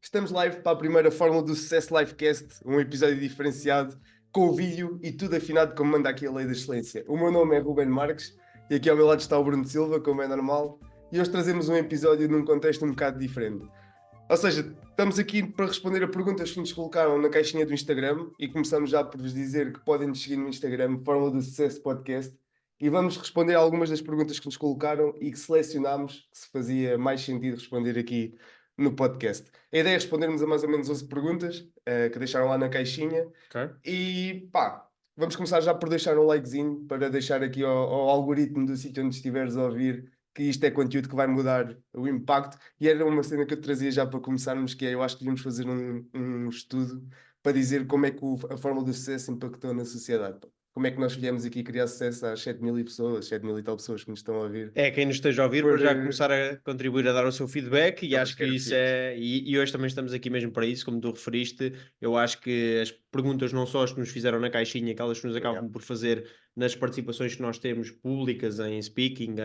Estamos live para a primeira fórmula do Sucesso Livecast, um episódio diferenciado, com o vídeo e tudo afinado como manda aqui a lei da excelência. O meu nome é Ruben Marques e aqui ao meu lado está o Bruno Silva, como é normal, e hoje trazemos um episódio num contexto um bocado diferente. Ou seja, estamos aqui para responder a perguntas que nos colocaram na caixinha do Instagram e começamos já por vos dizer que podem nos seguir no Instagram, Fórmula do Sucesso Podcast, e vamos responder a algumas das perguntas que nos colocaram e que selecionámos que se fazia mais sentido responder aqui no podcast. A ideia é respondermos a mais ou menos 11 perguntas que deixaram lá na caixinha Ok. e pá, vamos começar já por deixar um likezinho para deixar aqui ao algoritmo do sítio onde estiveres a ouvir que isto é conteúdo que vai mudar o impacto. E era uma cena que eu trazia já para começarmos, que é, eu acho que devíamos fazer um estudo para dizer como é que a fórmula do sucesso impactou na sociedade. Pá. Como é que nós viemos aqui criar sucesso às 7.000 pessoas, 7.000 e tal pessoas que nos estão a ouvir? É, quem nos esteja a ouvir para Por, já começar a contribuir a dar o seu feedback e só para acho que isso esclarecimentos. é. E hoje também estamos aqui mesmo para isso, como tu referiste. Eu acho que as perguntas, não só as que nos fizeram na caixinha, aquelas que nos Yeah. acabam por fazer nas participações que nós temos públicas, em speaking,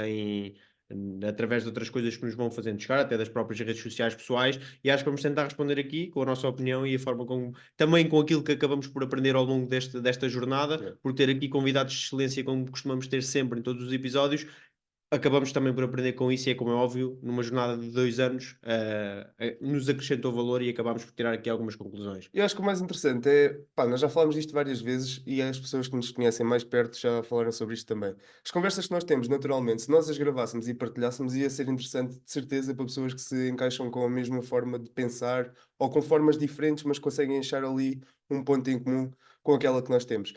através de outras coisas que nos vão fazendo chegar, até das próprias redes sociais pessoais, e acho que vamos tentar responder aqui com a nossa opinião e a forma como, também com aquilo que acabamos por aprender ao longo desta jornada, Yeah. por ter aqui convidados de excelência, como costumamos ter sempre em todos os episódios. Acabamos também por aprender com isso e é como é óbvio, numa jornada de 2 anos, nos acrescentou valor e acabámos por tirar aqui algumas conclusões. Eu acho que o mais interessante é, pá, nós já falámos disto várias vezes e as pessoas que nos conhecem mais perto já falaram sobre isto também. As conversas que nós temos, naturalmente, se nós as gravássemos e partilhássemos, ia ser interessante, de certeza, para pessoas que se encaixam com a mesma forma de pensar ou com formas diferentes, mas conseguem achar ali um ponto em comum com aquela que nós temos.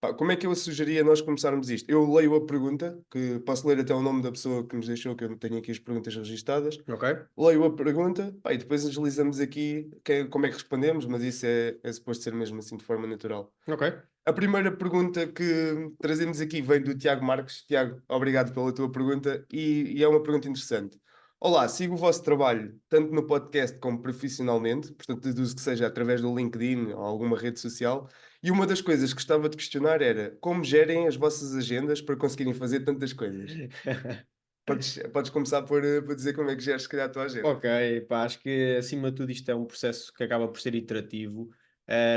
Pá, como é que eu sugeria nós começarmos isto? Eu leio a pergunta, que posso ler até o nome da pessoa que nos deixou, que eu tenho aqui as perguntas registadas. Ok? Leio a pergunta, pá, e depois agilizamos aqui como é que respondemos, mas isso é suposto ser mesmo assim de forma natural. Ok. A primeira pergunta que trazemos aqui vem do Tiago Marques. Tiago, obrigado pela tua pergunta e é uma pergunta interessante. Olá, sigo o vosso trabalho tanto no podcast como profissionalmente, portanto deduzo que seja através do LinkedIn ou alguma rede social, e uma das coisas que gostava de questionar era como gerem as vossas agendas para conseguirem fazer tantas coisas. Podes começar por dizer como é que geres, se calhar, a tua agenda. Ok, pá, acho que acima de tudo isto é um processo que acaba por ser iterativo.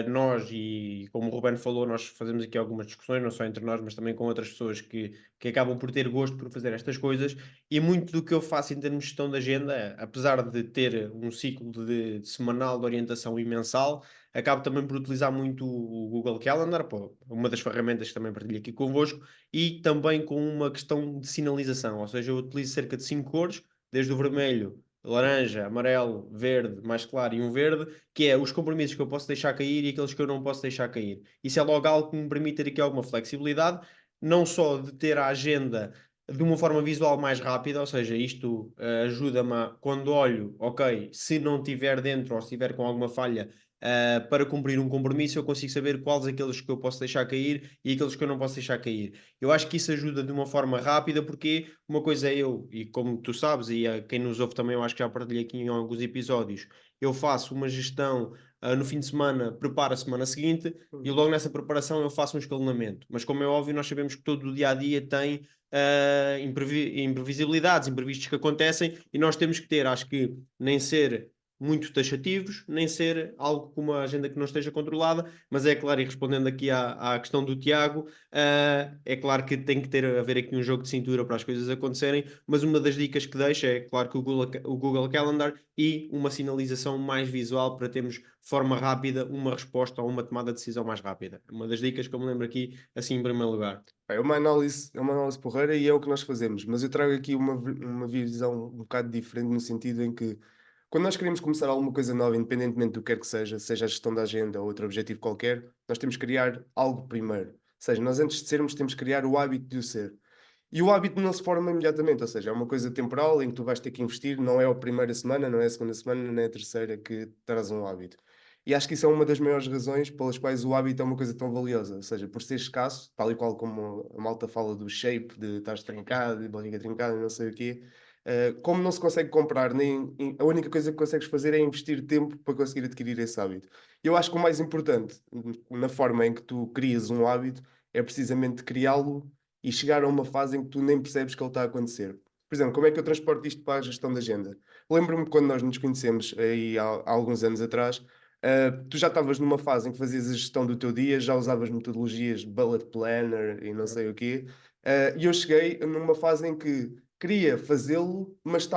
Nós, e como o Ruben falou, nós fazemos aqui algumas discussões, não só entre nós, mas também com outras pessoas que acabam por ter gosto por fazer estas coisas. E muito do que eu faço em termos de gestão de agenda, apesar de ter um ciclo de semanal de orientação e mensal, acabo também por utilizar muito o Google Calendar, pô, uma das ferramentas que também partilho aqui convosco, e também com uma questão de sinalização, ou seja, eu utilizo cerca de 5 cores, desde o vermelho, laranja, amarelo, verde, mais claro e um verde, que é os compromissos que eu posso deixar cair e aqueles que eu não posso deixar cair. Isso é logo algo que me permite ter aqui alguma flexibilidade, não só de ter a agenda de uma forma visual mais rápida, ou seja, isto ajuda-me quando olho, ok, se não estiver dentro ou se estiver com alguma falha, para cumprir um compromisso, eu consigo saber quais aqueles que eu posso deixar cair e aqueles que eu não posso deixar cair. Eu acho que isso ajuda de uma forma rápida, porque uma coisa é eu, e como tu sabes, e a quem nos ouve também, eu acho que já partilhei aqui em alguns episódios, eu faço uma gestão no fim de semana, preparo a semana seguinte e Uhum. logo nessa preparação eu faço um escalonamento. Mas como é óbvio, nós sabemos que todo o dia a dia tem imprevisibilidades, imprevistos que acontecem e nós temos que ter, acho que nem ser muito taxativos, nem ser algo com uma agenda que não esteja controlada, mas é claro, e respondendo aqui à questão do Tiago, é claro que tem que haver aqui um jogo de cintura para as coisas acontecerem, mas uma das dicas que deixo é, claro, que o Google Calendar e uma sinalização mais visual para termos de forma rápida uma resposta ou uma tomada de decisão mais rápida. Uma das dicas que eu me lembro aqui, assim, em primeiro lugar. Pá, é uma análise porreira e é o que nós fazemos, mas eu trago aqui uma visão um bocado diferente no sentido em que quando nós queremos começar alguma coisa nova, independentemente do que quer que seja a gestão da agenda ou outro objetivo qualquer, nós temos que criar algo primeiro. Ou seja, nós antes de sermos temos que criar o hábito de o ser. E o hábito não se forma imediatamente, ou seja, é uma coisa temporal em que tu vais ter que investir, não é a primeira semana, não é a segunda semana, não é a terceira que terás um hábito. E acho que isso é uma das maiores razões pelas quais o hábito é uma coisa tão valiosa, ou seja, por ser escasso, tal e qual como a malta fala do shape, de estás trincado, de barriga trincada, não sei o quê, como não se consegue comprar, a única coisa que consegues fazer é investir tempo para conseguir adquirir esse hábito. E eu acho que o mais importante na forma em que tu crias um hábito é precisamente criá-lo e chegar a uma fase em que tu nem percebes que ele está a acontecer. Por exemplo, como é que eu transporto isto para a gestão da agenda? Lembro-me quando nós nos conhecemos aí há alguns anos atrás, tu já estavas numa fase em que fazias a gestão do teu dia, já usavas metodologias bullet planner e não sei o quê, e eu cheguei numa fase em que queria fazê-lo, mas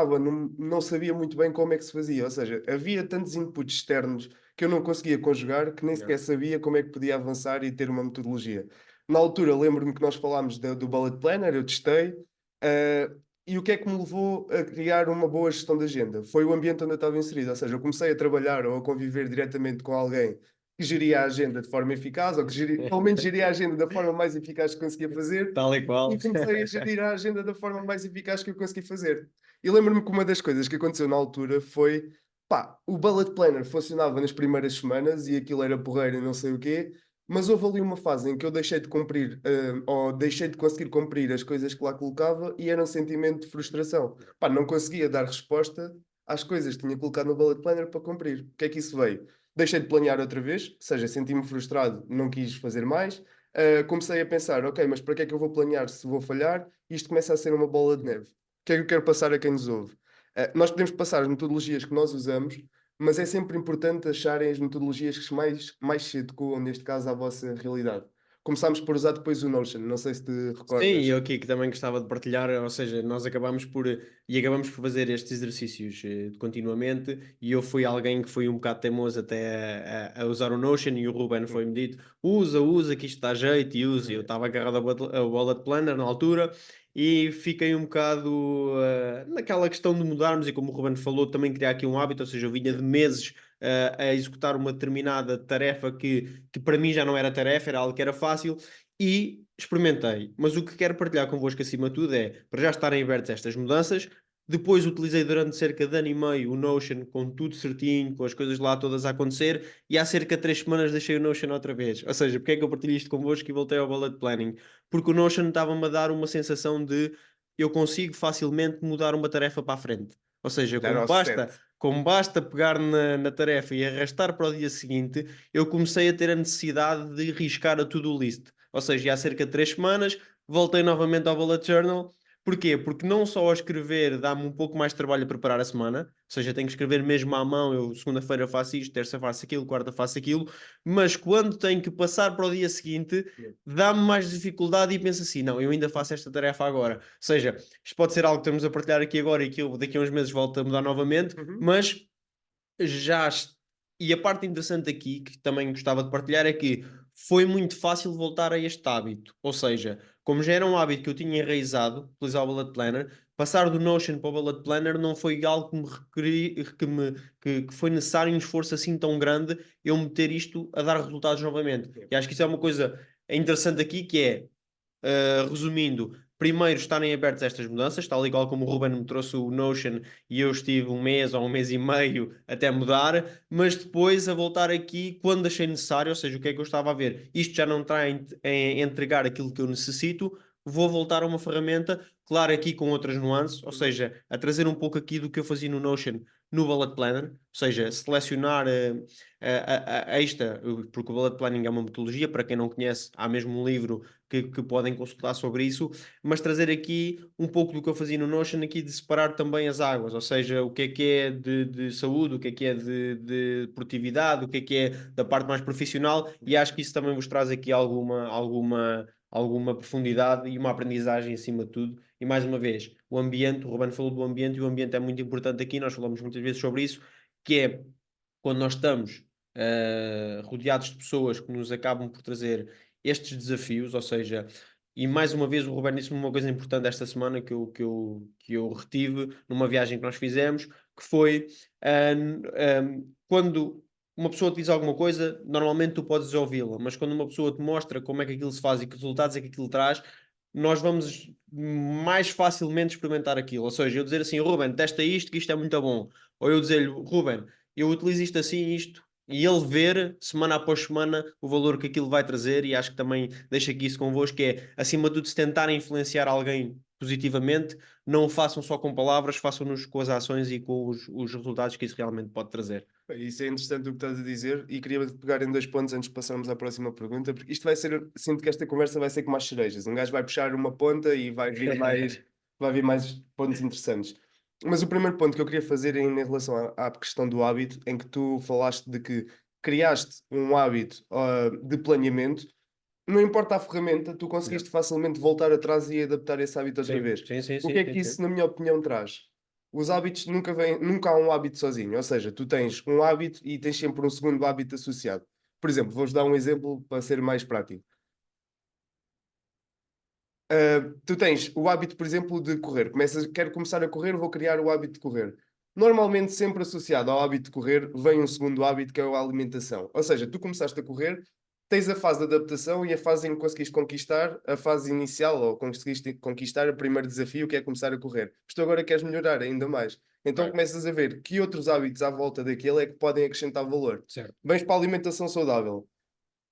não sabia muito bem como é que se fazia. Ou seja, havia tantos inputs externos que eu não conseguia conjugar que nem Yeah. sequer sabia como é que podia avançar e ter uma metodologia. Na altura, lembro-me que nós falámos do bullet planner, eu testei. ah, e o que é que me levou a criar uma boa gestão de agenda? Foi o ambiente onde eu estava inserido. Ou seja, eu comecei a trabalhar ou a conviver diretamente com alguém que geria a agenda de forma eficaz, ou que pelo menos geria a agenda da forma mais eficaz que conseguia fazer, Tal e qual. e comecei a gerir a agenda da forma mais eficaz que eu consegui fazer. E lembro-me que uma das coisas que aconteceu na altura foi, pá, o bullet planner funcionava nas primeiras semanas e aquilo era porreiro e não sei o quê, mas houve ali uma fase em que eu deixei de cumprir, ou deixei de conseguir cumprir as coisas que lá colocava e era um sentimento de frustração. Pá, não conseguia dar resposta às coisas que tinha colocado no bullet planner para cumprir. O que é que isso veio? Deixei de planear outra vez, ou seja, senti-me frustrado, não quis fazer mais. Comecei a pensar, ok, mas para que é que eu vou planear se vou falhar? Isto começa a ser uma bola de neve. O que é que eu quero passar a quem nos ouve? Nós podemos passar as metodologias que nós usamos, mas é sempre importante acharem as metodologias que mais se adequam, neste caso, à vossa realidade. Começámos por usar depois o Notion, não sei se te Sim, recordas. eu aqui que também gostava de partilhar, ou seja, nós acabamos por fazer estes exercícios continuamente, e eu fui alguém que foi um bocado teimoso até a usar o Notion, e o Ruben Hum, foi-me dito, usa, que isto dá jeito, e usa. E eu estava agarrado ao bullet planner na altura, e fiquei um bocado naquela questão de mudarmos, e como o Ruben falou, também criar aqui um hábito, ou seja, eu vinha de meses a executar uma determinada tarefa que para mim já não era tarefa, era algo que era fácil, e experimentei, mas o que quero partilhar convosco acima de tudo é, para já estarem abertos a estas mudanças, depois utilizei durante cerca de ano e meio o Notion com tudo certinho, com as coisas lá todas a acontecer, e há cerca de 3 semanas deixei o Notion outra vez. Ou seja, porque é que eu partilho isto convosco e voltei ao bullet planning? Porque o Notion estava-me a dar uma sensação de eu consigo facilmente mudar uma tarefa para a frente. Ou seja, Dar ao set. como basta pegar na tarefa e arrastar para o dia seguinte, eu comecei a ter a necessidade de riscar a to-do list. Ou seja, há cerca de 3 semanas voltei novamente ao bullet journal. Porquê? Porque não só ao escrever dá-me um pouco mais de trabalho a preparar a semana, ou seja, tenho que escrever mesmo à mão, eu segunda-feira faço isto, terça faço aquilo, quarta faço aquilo, mas quando tenho que passar para o dia seguinte, dá-me mais dificuldade e penso assim, não, eu ainda faço esta tarefa agora. Ou seja, isto pode ser algo que estamos a partilhar aqui agora e que eu daqui a uns meses volto a mudar novamente, Uhum. mas já est e a parte interessante aqui, que também gostava de partilhar, é que foi muito fácil voltar a este hábito. Ou seja, como já era um hábito que eu tinha enraizado, utilizar o Bullet Planner, passar do Notion para o Bullet Planner não foi algo que me requeri que foi necessário um esforço assim tão grande eu meter isto a dar resultados novamente. E acho que isso é uma coisa interessante aqui, que é resumindo, primeiro estarem abertos a estas mudanças, tal e qual como o Ruben me trouxe o Notion e eu estive um mês ou um mês e meio até mudar, mas depois a voltar aqui quando achei necessário, ou seja, o que é que eu estava a ver? Isto já não está em entregar aquilo que eu necessito, vou voltar a uma ferramenta, claro, aqui com outras nuances, ou Uhum. seja, a trazer um pouco aqui do que eu fazia no Notion no Bullet Planner, ou seja, selecionar porque o Bullet Planning é uma metodologia, para quem não conhece, há mesmo um livro que podem consultar sobre isso, mas trazer aqui um pouco do que eu fazia no Notion, aqui de separar também as águas, ou seja, o que é de saúde, o que é de produtividade, o que é da parte mais profissional, e acho que isso também vos traz aqui alguma profundidade e uma aprendizagem acima de tudo. E mais uma vez, o ambiente, o Ruben falou do ambiente, e o ambiente é muito importante aqui, nós falamos muitas vezes sobre isso, que é quando nós estamos rodeados de pessoas que nos acabam por trazer estes desafios, ou seja, e mais uma vez o Ruben disse-me uma coisa importante esta semana que eu retive numa viagem que nós fizemos, que foi quando uma pessoa te diz alguma coisa, normalmente tu podes ouvi-la, mas quando uma pessoa te mostra como é que aquilo se faz e que resultados é que aquilo traz, nós vamos mais facilmente experimentar aquilo. Ou seja, eu dizer assim, Ruben, testa isto, que isto é muito bom. Ou eu dizer-lhe, Ruben, eu utilizo isto assim, isto, e ele ver, semana após semana, o valor que aquilo vai trazer, e acho que também deixo aqui isso convosco, que é, acima de tudo, se tentarem influenciar alguém positivamente, não o façam só com palavras, façam-nos com as ações e com os resultados que isso realmente pode trazer. Isso é interessante o que estás a dizer e queria pegar em dois pontos antes de passarmos à próxima pergunta, porque isto vai ser, sinto que esta conversa vai ser com mais cerejas. Um gajo vai puxar uma ponta e vai vir mais pontos interessantes. Mas o primeiro ponto que eu queria fazer em relação à questão do hábito, em que tu falaste de que criaste um hábito, de planeamento, não importa a ferramenta, tu Yeah. conseguiste facilmente voltar atrás e adaptar esse hábito outra Sim, vez. sim, sim, O sim, que é sim, que sim. isso, na minha opinião, traz? Os hábitos nunca há um hábito sozinho, ou seja, tu tens um hábito e tens sempre um segundo hábito associado. Por exemplo, vou-vos dar um exemplo para ser mais prático. Tu tens o hábito, por exemplo, de correr. Quero começar a correr, vou criar o hábito de correr. Normalmente, sempre associado ao hábito de correr, vem um segundo hábito que é a alimentação. Ou seja, tu começaste a correr, tens a fase de adaptação e a fase em que conseguiste conquistar a fase inicial, ou conseguiste conquistar o primeiro desafio, que é começar a correr. Mas tu agora queres melhorar ainda mais. Então Right. começas a ver que outros hábitos à volta daquele é que podem acrescentar valor. Certo. Vens para a alimentação saudável.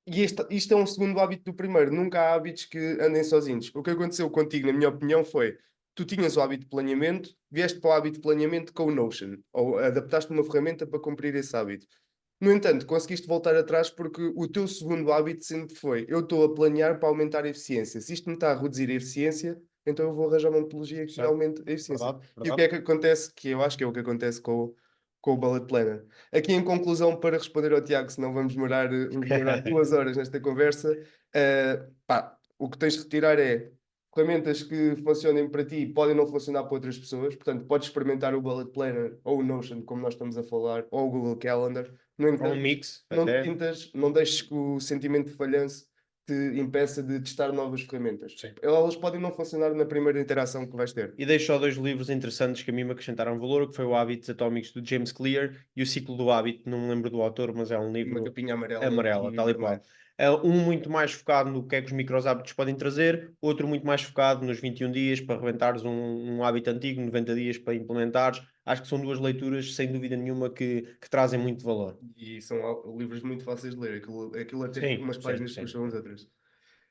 E isto é um segundo hábito do primeiro. Nunca há hábitos que andem sozinhos. O que aconteceu contigo, na minha opinião, foi: tu tinhas o hábito de planeamento, vieste para o hábito de planeamento com o Notion, ou adaptaste uma ferramenta para cumprir esse hábito. No entanto, conseguiste voltar atrás porque o teu segundo hábito sempre foi: eu estou a planear para aumentar a eficiência. Se isto me está a reduzir a eficiência, então eu vou arranjar uma metodologia que Certo. aumente a eficiência. Verdade, E o que é verdade. que acontece? Que eu acho que é o que acontece com o Bullet Planner. Aqui em conclusão, para responder ao Tiago, senão vamos demorar 2 horas nesta conversa, pá, o que tens de retirar é ferramentas que funcionem para ti podem não funcionar para outras pessoas, portanto, podes experimentar o Bullet Planner ou o Notion, como nós estamos a falar, ou o Google Calendar. No Ou um entanto, mix, não te até. sintas, não deixes que o sentimento de falhanço te impeça de testar novas ferramentas. Sim. Elas podem não funcionar na primeira interação que vais ter. E deixo só 2 livros interessantes que a mim me acrescentaram valor, que foi o Hábitos Atómicos do James Clear e o Ciclo do Hábito, não me lembro do autor, mas é um Uma livro capinha amarela amarela, e tal e vermelha. qual. Um muito mais focado no que é que os micros hábitos podem trazer, outro muito mais focado nos 21 dias para rebentares um hábito antigo, 90 dias para implementares. Acho que são 2 leituras, sem dúvida nenhuma, que trazem muito valor. E são livros muito fáceis de ler. Aquilo até Sim, umas sim, páginas sim. puxam as outras.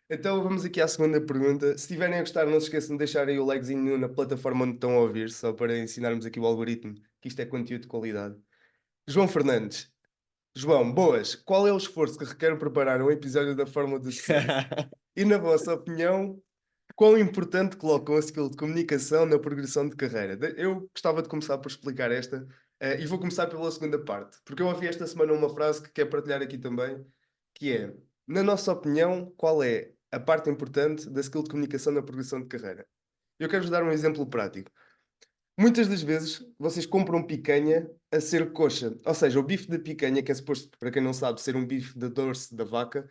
Então vamos aqui à segunda pergunta. Se estiverem a gostar, não se esqueçam de deixar aí o likezinho na plataforma onde estão a ouvir, só para ensinarmos aqui o algoritmo que isto é conteúdo de qualidade. João Fernandes. João, boas. Qual é o esforço que requer preparar um episódio da Fórmula do Sucesso? E na vossa opinião, quão importante colocam a skill de comunicação na progressão de carreira? Eu gostava de começar por explicar esta, e vou começar pela segunda parte, porque eu ouvi esta semana uma frase que quero partilhar aqui também, que é: na nossa opinião, qual é a parte importante da skill de comunicação na progressão de carreira? Eu quero-vos dar um exemplo prático. Muitas das vezes vocês compram picanha a ser coxa, ou seja, o bife da picanha, que é suposto, para quem não sabe, ser um bife da dorse da vaca,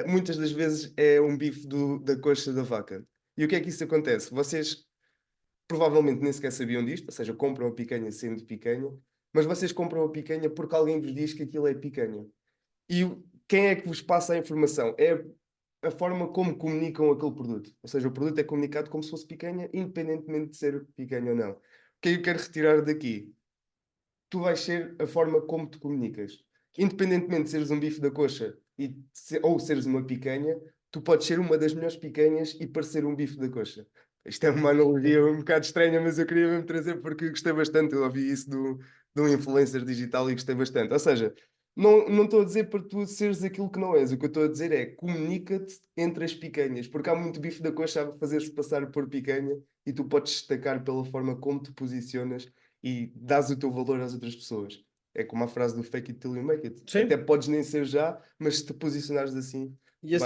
muitas das vezes é um bife da coxa da vaca. E o que é que isso acontece? Vocês provavelmente nem sequer sabiam disto, ou seja, compram a picanha sendo picanha, mas vocês compram a picanha porque alguém vos diz que aquilo é picanha. E quem é que vos passa a informação? É a forma como comunicam aquele produto. Ou seja, o produto é comunicado como se fosse picanha, independentemente de ser picanha ou não. O que é que eu quero retirar daqui? Tu vais ser a forma como te comunicas. Independentemente de seres um bife da coxa ou seres uma picanha, tu podes ser uma das melhores picanhas e parecer um bife da coxa. Isto é uma analogia um bocado estranha, mas eu queria mesmo trazer porque gostei bastante. Eu ouvi isso de um influencer digital e gostei bastante. Ou seja, não estou a dizer para tu seres aquilo que não és. O que eu estou a dizer é: comunica-te entre as picanhas, porque há muito bife da coxa a fazer-se passar por picanha e tu podes destacar pela forma como te posicionas e dás o teu valor às outras pessoas. É como a frase do fake it till you make it. Até Sim. podes nem ser já, mas se te posicionares assim, vais.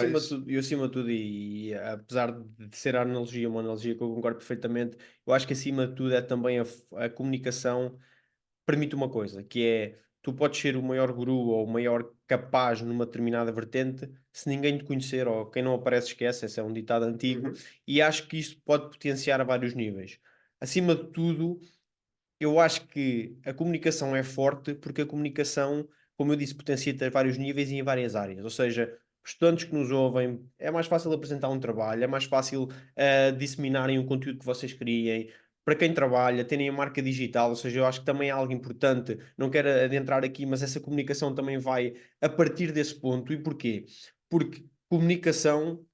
Acima de tudo, apesar de ser a analogia uma analogia que eu concordo perfeitamente, eu acho que acima de tudo é também a comunicação permite uma coisa, que é tu podes ser o maior guru ou o maior capaz numa determinada vertente, se ninguém te conhecer ou quem não aparece esquece, esse é um ditado antigo, Uhum, e acho que isto pode potenciar a vários níveis. Acima de tudo, eu acho que a comunicação é forte, porque a comunicação, como eu disse, potencia-te a vários níveis e em várias áreas. Ou seja, os estudantes que nos ouvem, é mais fácil apresentar um trabalho, é mais fácil disseminarem o conteúdo que vocês criem. Para quem trabalha, terem a marca digital, ou seja, eu acho que também é algo importante. Não quero adentrar aqui, mas essa comunicação também vai a partir desse ponto. E porquê? Porque comunicação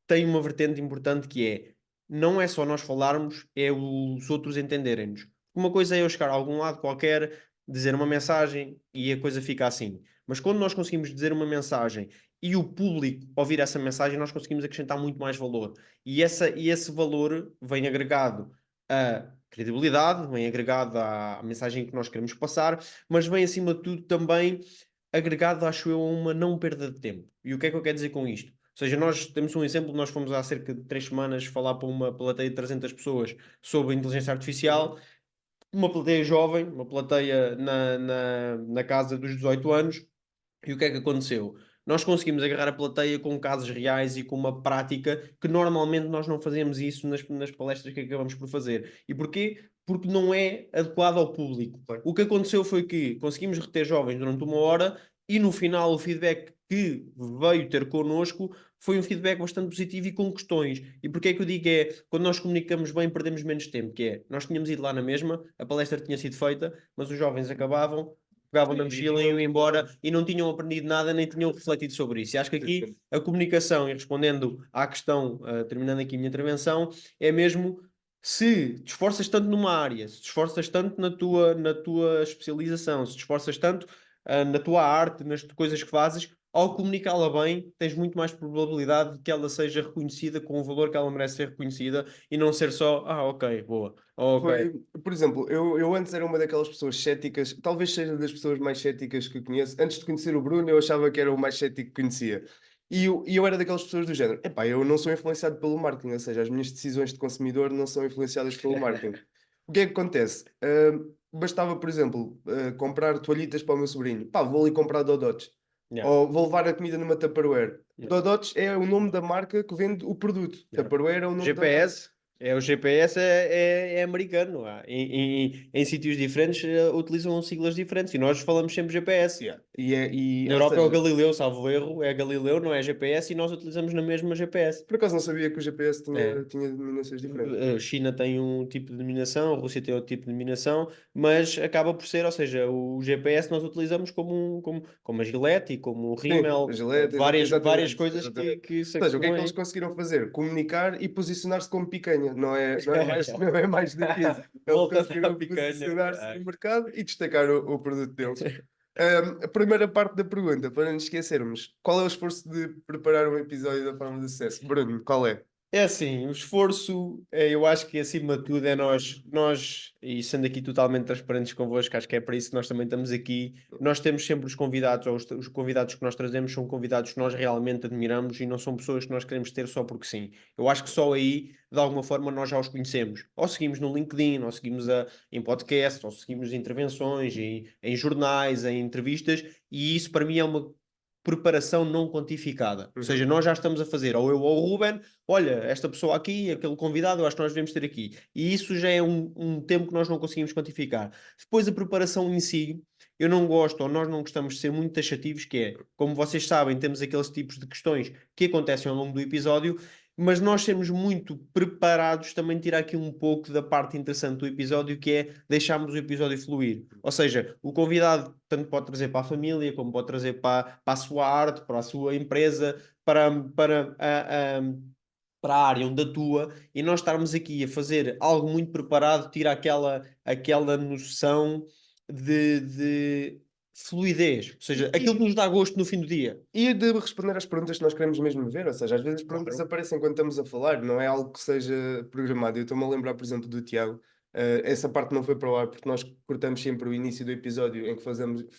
tem uma vertente importante que é, não é só nós falarmos, é os outros entenderem-nos. Uma coisa é eu chegar a algum lado qualquer, dizer uma mensagem e a coisa fica assim. Mas quando nós conseguimos dizer uma mensagem e o público ouvir essa mensagem, nós conseguimos acrescentar muito mais valor. E esse valor vem agregado a credibilidade, vem agregado à mensagem que nós queremos passar, mas vem acima de tudo também agregado, acho eu, a uma não perda de tempo. E o que é que eu quero dizer com isto? Ou seja, nós temos um exemplo, nós fomos há cerca de 3 semanas falar para uma plateia de 300 pessoas sobre inteligência artificial, uma plateia jovem, uma plateia na casa dos 18 anos, e o que é que aconteceu? Nós conseguimos agarrar a plateia com casos reais e com uma prática que normalmente nós não fazemos isso nas palestras que acabamos por fazer. E porquê? Porque não é adequado ao público. Claro. O que aconteceu foi que conseguimos reter jovens durante uma hora e no final o feedback que veio ter connosco foi um feedback bastante positivo e com questões. E porquê é que eu digo é, quando nós comunicamos bem, perdemos menos tempo, que é, nós tínhamos ido lá na mesma, a palestra tinha sido feita, mas os jovens acabavam, pegavam na mochila e iam embora e não tinham aprendido nada, nem tinham refletido sobre isso. E acho que aqui a comunicação, e respondendo à questão, terminando aqui a minha intervenção, é mesmo se te esforças tanto numa área, se te esforças tanto na tua especialização, se te esforças tanto na tua arte, nas coisas que fazes, ao comunicá-la bem, tens muito mais probabilidade de que ela seja reconhecida com o valor que ela merece ser reconhecida e não ser só, ok, boa, ok. Foi, por exemplo, eu antes era uma daquelas pessoas céticas, talvez seja das pessoas mais céticas que conheço. Antes de conhecer o Bruno, eu achava que era o mais cético que conhecia. E eu era daquelas pessoas do género: epá, eu não sou influenciado pelo marketing, ou seja, as minhas decisões de consumidor não são influenciadas pelo marketing. O que é que acontece? Bastava, por exemplo, comprar toalhitas para o meu sobrinho. Pá, vou ali comprar Dodots. Yeah, Ou vou levar a comida numa Tupperware. yeah, Dodots é o nome da marca que vende o produto. yeah. Tupperware é o nome da marca. GPS, o GPS é americano. Em sítios diferentes utilizam siglas diferentes e nós falamos sempre GPS. Yeah. Na Ou Europa é o seja, Galileu, salvo erro, é Galileu, não é GPS, e nós utilizamos na mesma GPS. por acaso não sabia que o GPS É. tinha denominações diferentes. A China tem um tipo de denominação, a Rússia tem outro tipo de denominação, mas acaba por ser, ou seja, o GPS nós utilizamos como a Gillette e como o Sim, Rimmel, a Gillette, várias exatamente, coisas exatamente. Ou seja, o que é que não eles é? conseguiram fazer? Comunicar e posicionar-se como picanha. Não é mais do que isso. Eles Voltando à conseguiram picanha. posicionar-se no mercado e destacar o produto deles. A primeira parte da pergunta, para não nos esquecermos, qual é o esforço de preparar um episódio da Forma de Sucesso? Bruno, qual é? É assim, o esforço, eu acho que acima de tudo é nós, e sendo aqui totalmente transparentes convosco, acho que é para isso que nós também estamos aqui. Nós temos sempre os convidados, ou os convidados que nós trazemos são convidados que nós realmente admiramos e não são pessoas que nós queremos ter só porque sim. Eu acho que só aí, de alguma forma, nós já os conhecemos. Ou seguimos no LinkedIn, ou seguimos em podcast, ou seguimos em intervenções, em jornais, em entrevistas, e isso para mim é uma preparação não quantificada. Ou seja, Uhum. nós já estamos a fazer, ou eu ou o Ruben, olha, esta pessoa aqui, aquele convidado, eu acho que nós devemos ter aqui. E isso já é um tempo que nós não conseguimos quantificar. Depois a preparação em si, eu não gosto, ou nós não gostamos de ser muito taxativos, que é, como vocês sabem, temos aqueles tipos de questões que acontecem ao longo do episódio, mas nós sermos muito preparados também tira aqui um pouco da parte interessante do episódio, que é deixarmos o episódio fluir. Ou seja, o convidado tanto pode trazer para a família, como pode trazer para a sua arte, para a sua empresa, para a área onde atua, e nós estarmos aqui a fazer algo muito preparado, tira aquela noção de fluidez, ou seja, aquilo que nos dá gosto no fim do dia. E de responder às perguntas que nós queremos mesmo ver, ou seja, às vezes as perguntas Claro. aparecem quando estamos a falar, não é algo que seja programado. Eu estou-me a lembrar, por exemplo, do Tiago. Essa parte não foi para o ar porque nós cortamos sempre o início do episódio em que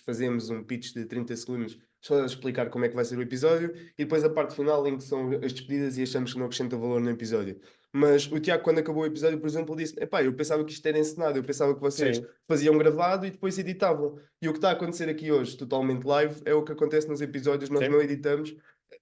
fazemos um pitch de 30 segundos só a explicar como é que vai ser o episódio e depois a parte final em que são as despedidas e achamos que não acrescenta valor no episódio. Mas o Tiago, quando acabou o episódio, por exemplo, disse: epá, eu pensava que isto era encenado, eu pensava que vocês Sim, faziam gravado e depois editavam. E o que está a acontecer aqui hoje, totalmente live, é o que acontece nos episódios, nós sim. não editamos.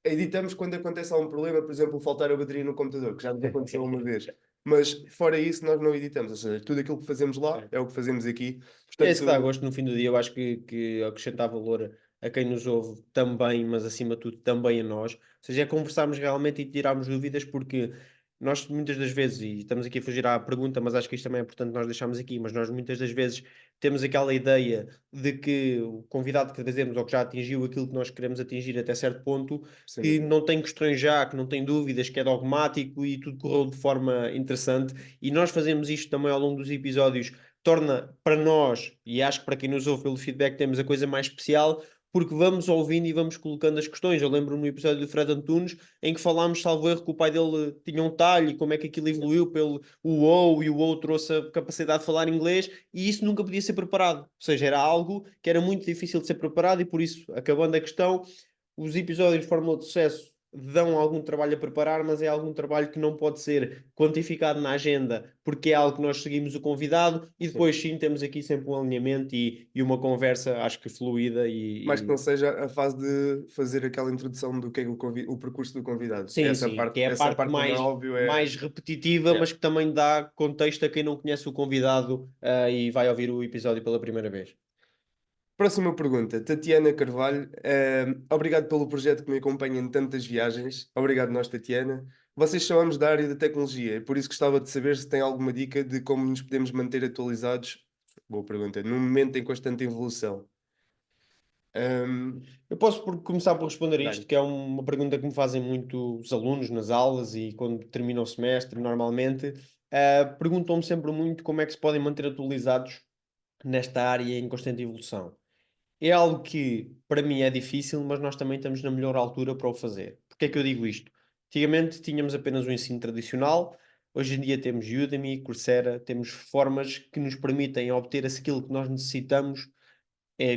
Editamos quando acontece algum problema, por exemplo, faltar a bateria no computador, que já nos aconteceu uma vez. Mas fora isso, nós não editamos. Ou seja, tudo aquilo que fazemos lá Sim. é o que fazemos aqui. É isso que dá Portanto, gosto no fim do dia. Eu acho que acrescentar valor a quem nos ouve também, mas acima de tudo também a nós. Ou seja, é conversarmos realmente e tirarmos dúvidas, porque nós muitas das vezes, e estamos aqui a fugir à pergunta, mas acho que isto também é importante nós deixarmos aqui, mas nós muitas das vezes temos aquela ideia de que o convidado que trazemos ou que já atingiu aquilo que nós queremos atingir até certo ponto, sem que dúvida. não tem questões já, que não tem dúvidas, que é dogmático e tudo correu de forma interessante. E nós fazemos isto também ao longo dos episódios torna para nós, e acho que para quem nos ouve pelo feedback, temos a coisa mais especial, porque vamos ouvindo e vamos colocando as questões. Eu lembro no episódio do Fred Antunes, em que falámos, salvo erro, que o pai dele tinha um talho e como é que aquilo evoluiu pelo o WoW, e o WoW trouxe a capacidade de falar inglês, e isso nunca podia ser preparado. Ou seja, era algo que era muito difícil de ser preparado e por isso, acabando a questão, os episódios de Fórmula de Sucesso dão algum trabalho a preparar, mas é algum trabalho que não pode ser quantificado na agenda, porque é algo que nós seguimos o convidado e Sim. depois sim temos aqui sempre um alinhamento e uma conversa, acho que fluida Mais que não seja a fase de fazer aquela introdução do que é o percurso do convidado. sim, sim, que é a Essa parte parte, como é óbvio, é. mais repetitiva, Yeah. mas que também dá contexto a quem não conhece o convidado, e vai ouvir o episódio pela primeira vez. Próxima pergunta, Tatiana Carvalho. Obrigado pelo projeto que me acompanha em tantas viagens. Obrigado, nós, Tatiana. Vocês são ambos da área da tecnologia, por isso gostava de saber se tem alguma dica de como nos podemos manter atualizados. Boa pergunta. Num momento em constante evolução. Ahm, Eu posso começar por responder a isto, Dá-lhe. que é uma pergunta que me fazem muito os alunos nas aulas e quando termina o semestre, normalmente, perguntam-me sempre muito como é que se podem manter atualizados nesta área em constante evolução. É algo que para mim é difícil, mas nós também estamos na melhor altura para o fazer. Porque é que eu digo isto? Antigamente tínhamos apenas o ensino tradicional, hoje em dia temos Udemy, Coursera, temos formas que nos permitem obter a skill que nós necessitamos,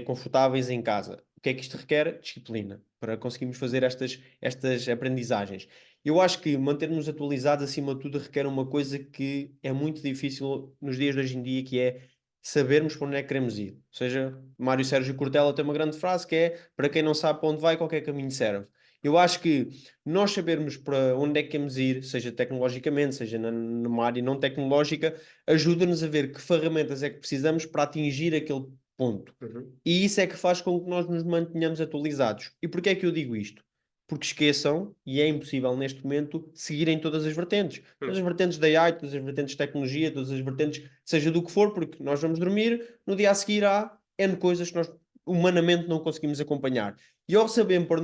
confortáveis em casa. O que é que isto requer? Disciplina, para conseguirmos fazer estas aprendizagens. Eu acho que manter-nos atualizados, acima de tudo, requer uma coisa que é muito difícil nos dias de hoje em dia, que é sabermos para onde é que queremos ir. Ou seja, Mário Sérgio Cortella tem uma grande frase que é: para quem não sabe para onde vai, qualquer caminho serve. Eu acho que nós sabermos para onde é que queremos ir, seja tecnologicamente, seja numa área não tecnológica, ajuda-nos a ver que ferramentas é que precisamos para atingir aquele ponto. Uhum. E isso é que faz com que nós nos mantenhamos atualizados. E porquê é que eu digo isto? Porque esqueçam, e é impossível neste momento, seguirem todas as vertentes. Todas Hum. as vertentes da AI, todas as vertentes de tecnologia, todas as vertentes, seja do que for, porque nós vamos dormir, no dia a seguir há N coisas que nós humanamente não conseguimos acompanhar. E ao saber por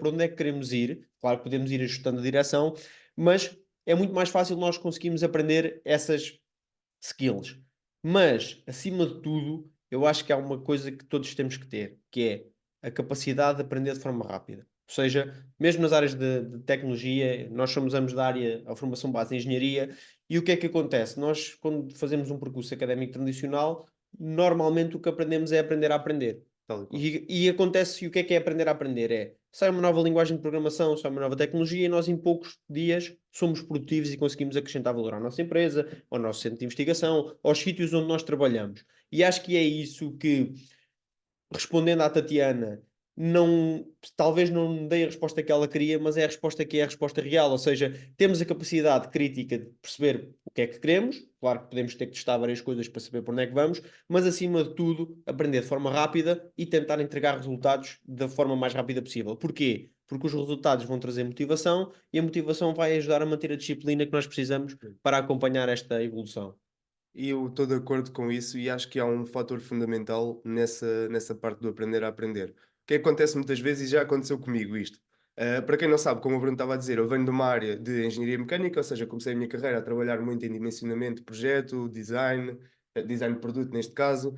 onde é que queremos ir, claro que podemos ir ajustando a direção, mas é muito mais fácil nós conseguirmos aprender essas skills. Mas, acima de tudo, eu acho que há uma coisa que todos temos que ter, que é a capacidade de aprender de forma rápida. Ou seja, mesmo nas áreas de tecnologia, nós somos ambos da área, a formação base em engenharia, e o que é que acontece? Nós, quando fazemos um percurso académico tradicional, normalmente o que aprendemos é aprender a aprender. Tal e qual. E acontece, e o que é aprender a aprender? É, sai uma nova linguagem de programação, sai uma nova tecnologia, e nós em poucos dias somos produtivos e conseguimos acrescentar valor à nossa empresa, ao nosso centro de investigação, aos sítios onde nós trabalhamos. E acho que é isso que, respondendo à Tatiana, não, talvez não dei a resposta que ela queria, mas é a resposta que é a resposta real. Ou seja, temos a capacidade crítica de perceber o que é que queremos. Claro que podemos ter que testar várias coisas para saber para onde é que vamos, mas acima de tudo, aprender de forma rápida e tentar entregar resultados da forma mais rápida possível. Porquê? Porque os resultados vão trazer motivação e a motivação vai ajudar a manter a disciplina que nós precisamos para acompanhar esta evolução. E eu estou de acordo com isso e acho que há um fator fundamental nessa parte do aprender a aprender. O que acontece muitas vezes, e já aconteceu comigo isto. Para quem não sabe, como o Bruno estava a dizer, eu venho de uma área de engenharia mecânica, ou seja, comecei a minha carreira a trabalhar muito em dimensionamento de projeto, design, design de produto neste caso,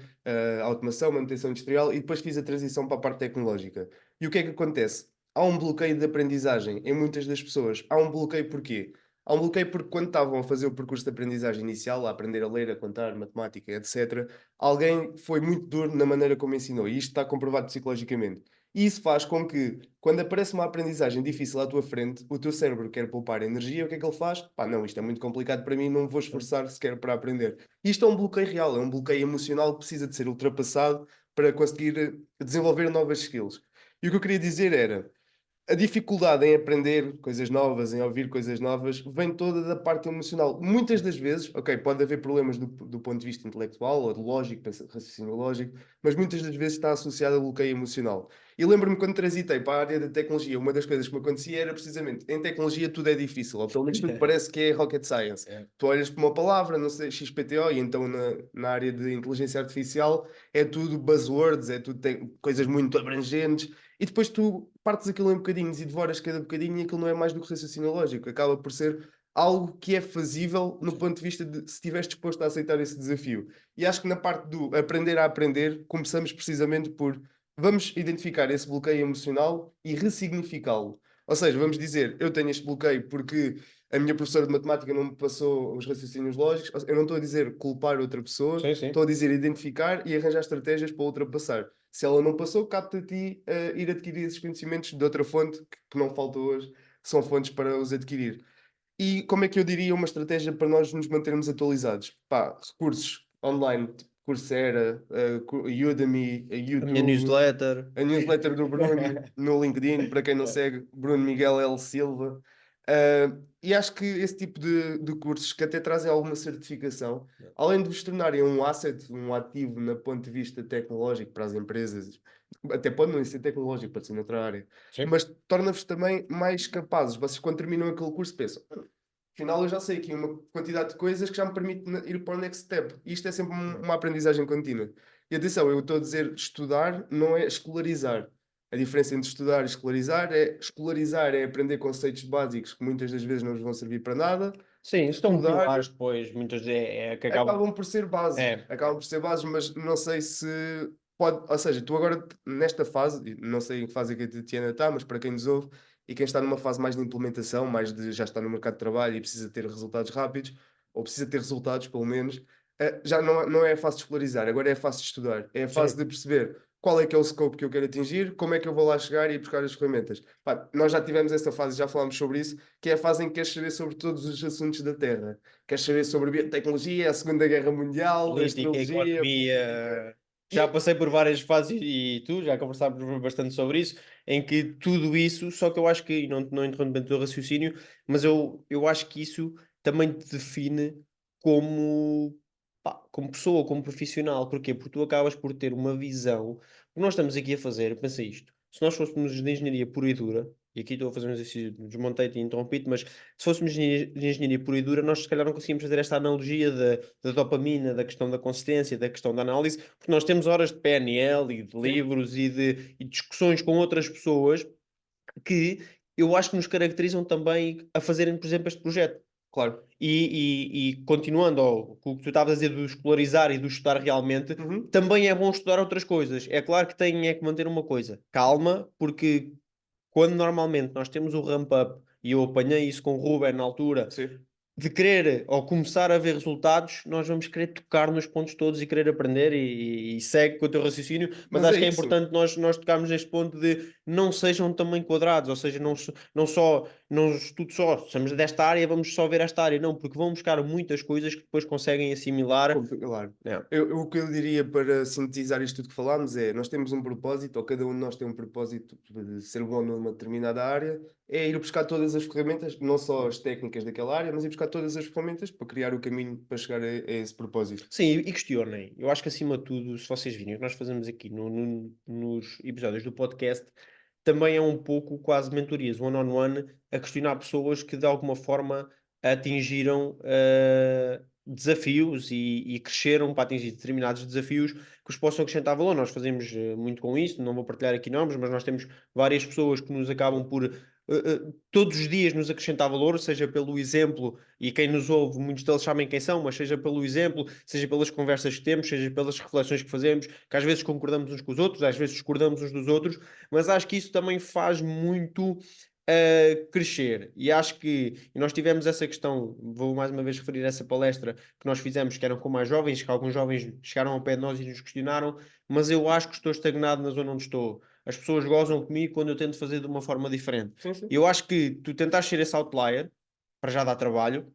automação, manutenção industrial, e depois fiz a transição para a parte tecnológica. E o que é que acontece? Há um bloqueio de aprendizagem em muitas das pessoas. Há um bloqueio porquê? Há um bloqueio porque quando estavam a fazer o percurso de aprendizagem inicial, a aprender a ler, a contar, matemática, etc., alguém foi muito duro na maneira como ensinou. E isto está comprovado psicologicamente. E isso faz com que, quando aparece uma aprendizagem difícil à tua frente, o teu cérebro quer poupar energia. O que é que ele faz? Pá, não, isto é muito complicado para mim, não vou esforçar sequer para aprender. Isto é um bloqueio real, é um bloqueio emocional que precisa de ser ultrapassado para conseguir desenvolver novas skills. E o que eu queria dizer era, a dificuldade em aprender coisas novas, em ouvir coisas novas, vem toda da parte emocional. Muitas das vezes, ok, pode haver problemas do ponto de vista intelectual ou de lógico, raciocínio lógico, mas muitas das vezes está associado a bloqueio emocional. E lembro-me quando transitei para a área da tecnologia, uma das coisas que me acontecia era precisamente, em tecnologia tudo é difícil, ou pelo menos tudo parece que é rocket science. É. Tu olhas para uma palavra, não sei, XPTO, e então na área de inteligência artificial é tudo buzzwords, é tudo tem coisas muito abrangentes, e depois tu partes aquilo em bocadinhos e devoras cada bocadinho e aquilo não é mais do que raciocínio lógico. Acaba por ser algo que é fazível no ponto de vista de se estiveres disposto a aceitar esse desafio. E acho que na parte do aprender a aprender, começamos precisamente por vamos identificar esse bloqueio emocional e ressignificá-lo. Ou seja, vamos dizer, eu tenho este bloqueio porque a minha professora de matemática não me passou os raciocínios lógicos. Eu não estou a dizer culpar outra pessoa, Sim, sim. estou a dizer identificar e arranjar estratégias para ultrapassar. Se ela não passou, capta a ti a ir adquirir esses conhecimentos de outra fonte que não falta hoje, que são fontes para os adquirir. E como é que eu diria uma estratégia para nós nos mantermos atualizados? Pá, recursos online, tipo Coursera, Udemy, A minha YouTube, newsletter. a newsletter do Bruno no LinkedIn, para quem não segue, Bruno Miguel L. Silva. E acho que esse tipo de cursos que até trazem alguma certificação, além de vos tornarem um asset, um ativo na ponto de vista tecnológico para as empresas, até pode não ser tecnológico, pode ser noutra área, Sim. mas torna-vos também mais capazes. Vocês, quando terminam aquele curso, pensam: afinal, eu já sei aqui uma quantidade de coisas que já me permite ir para o next step. E isto é sempre uma aprendizagem contínua. E atenção, eu estou a dizer estudar, não é escolarizar. A diferença entre estudar e escolarizar é aprender conceitos básicos que muitas das vezes não nos vão servir para nada. Sim, estão Estudar pilares depois, muitas é que acabam. acabam por ser bases, É, acabam por ser bases, mas não sei se pode, ou seja, tu agora nesta fase, e não sei em que fase é que a Tatiana está, mas para quem nos ouve e quem está numa fase mais de implementação, mais de já está no mercado de trabalho e precisa ter resultados rápidos, ou precisa ter resultados pelo menos, já não é a fase de escolarizar, agora é a fase de estudar, é a fase sim. de perceber qual é que é o scope que eu quero atingir, como é que eu vou lá chegar e buscar as ferramentas. Pá, nós já tivemos essa fase, já falámos sobre isso, que é a fase em que queres saber sobre todos os assuntos da Terra. Queres saber sobre biotecnologia, a Segunda Guerra Mundial, Política, astrologia. economia. Já E, passei por várias fases e tu já conversámos bastante sobre isso, em que tudo isso, só que eu acho que, e não interrompendo o teu raciocínio, mas eu acho que isso também te define como, pá, como pessoa, como profissional. Porquê? Porque tu acabas por ter uma visão. O que nós estamos aqui a fazer, pensa isto, se nós fôssemos de engenharia pura e dura, e aqui estou a fazer um exercício, desmontei-te e interrompi-te, mas se fôssemos de engenharia pura e dura, nós se calhar não conseguimos fazer esta analogia da dopamina, da questão da consistência, da questão da análise, porque nós temos horas de PNL e de sim, livros e discussões com outras pessoas que eu acho que nos caracterizam também a fazerem, por exemplo, este projeto. claro. E continuando com o que tu estavas a dizer do escolarizar e do estudar realmente, Uhum, também é bom estudar outras coisas. É claro que tem é que manter uma coisa, calma, porque quando normalmente nós temos o ramp up, e eu apanhei isso com o Ruben na altura, sim. de querer ou começar a ver resultados, nós vamos querer tocar nos pontos todos e querer aprender e segue com o teu raciocínio, mas Mas é acho que é isso. importante nós tocarmos neste ponto de não sejam também quadrados, ou seja, não só, não estudo só, somos desta área, vamos só ver esta área, não, porque vão buscar muitas coisas que depois conseguem assimilar. Claro. Não. O que eu diria para sintetizar isto tudo que falámos é: nós temos um propósito, ou cada um de nós tem um propósito de ser bom numa determinada área, é ir buscar todas as ferramentas, não só as técnicas daquela área, mas ir buscar todas as ferramentas para criar o caminho para chegar a esse propósito. Sim, e questionem. Eu acho que acima de tudo, se vocês virem o que nós fazemos aqui nos episódios do podcast, também é um pouco quase mentorias, one-on-one, a questionar pessoas que de alguma forma atingiram desafios e cresceram para atingir determinados desafios que os possam acrescentar valor. Nós fazemos muito com isso, não vou partilhar aqui nomes, mas nós temos várias pessoas que nos acabam por todos os dias nos acrescentar valor, seja pelo exemplo, e quem nos ouve, muitos deles sabem quem são, mas seja pelo exemplo, seja pelas conversas que temos, seja pelas reflexões que fazemos, que às vezes concordamos uns com os outros, às vezes discordamos uns dos outros, mas acho que isso também faz muito crescer. E acho que e nós tivemos essa questão, vou mais uma vez referir essa palestra que nós fizemos, que eram com mais jovens, que alguns jovens chegaram ao pé de nós e nos questionaram, mas eu acho que estou estagnado na zona onde estou. As pessoas gozam comigo quando eu tento fazer de uma forma diferente. Sim, sim. E eu acho que tu tentares ser esse outlier, para já dar trabalho,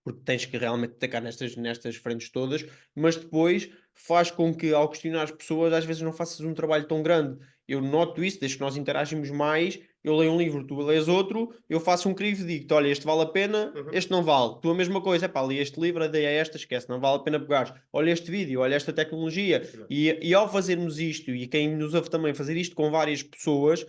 porque tens que realmente atacar nestas frentes todas, mas depois faz com que, ao questionar as pessoas, às vezes não faças um trabalho tão grande. Eu noto isso, desde que nós interagimos mais, eu leio um livro, tu lês outro, eu faço um crivo e digo-te: olha, este vale a pena, Uhum. este não vale. Tu a mesma coisa, pá, li este livro, a ideia é esta, esquece, não vale a pena pegares. Olha este vídeo, olha esta tecnologia. E ao fazermos isto, e quem nos ouve também fazer isto com várias pessoas,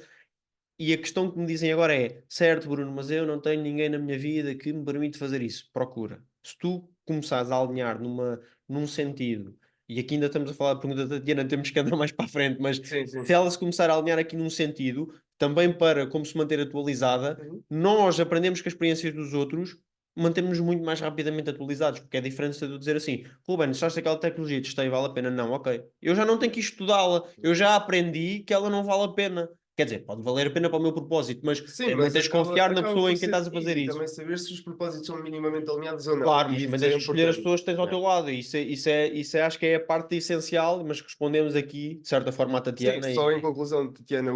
e a questão que me dizem agora é: certo, Bruno, mas eu não tenho ninguém na minha vida que me permite fazer isso. Procura. Se tu começares a alinhar num sentido, e aqui ainda estamos a falar da pergunta da Tatiana, temos que andar mais para a frente, mas Sim, se sim. ela se começar a alinhar aqui num sentido, também para como se manter atualizada, Uhum. nós aprendemos com as experiências dos outros mantemos-nos muito mais rapidamente atualizados, porque é a diferença de dizer assim: Ruben, gostaste daquela tecnologia, testei, vale a pena? Não, ok. Eu já não tenho que estudá-la, eu já aprendi que ela não vale a pena. Quer dizer, pode valer a pena para o meu propósito, mas Sim, também mas tens de acaba, confiar na acaba pessoa por em quem ser estás a fazer easy isso. também saber se os propósitos são minimamente alinhados ou não. Claro, mas E também isso é tens de escolher as importante. pessoas que tens ao Né? teu lado, isso é acho que é a parte essencial, mas respondemos aqui, de certa forma, à Sim, Tatiana só em conclusão, Tatiana,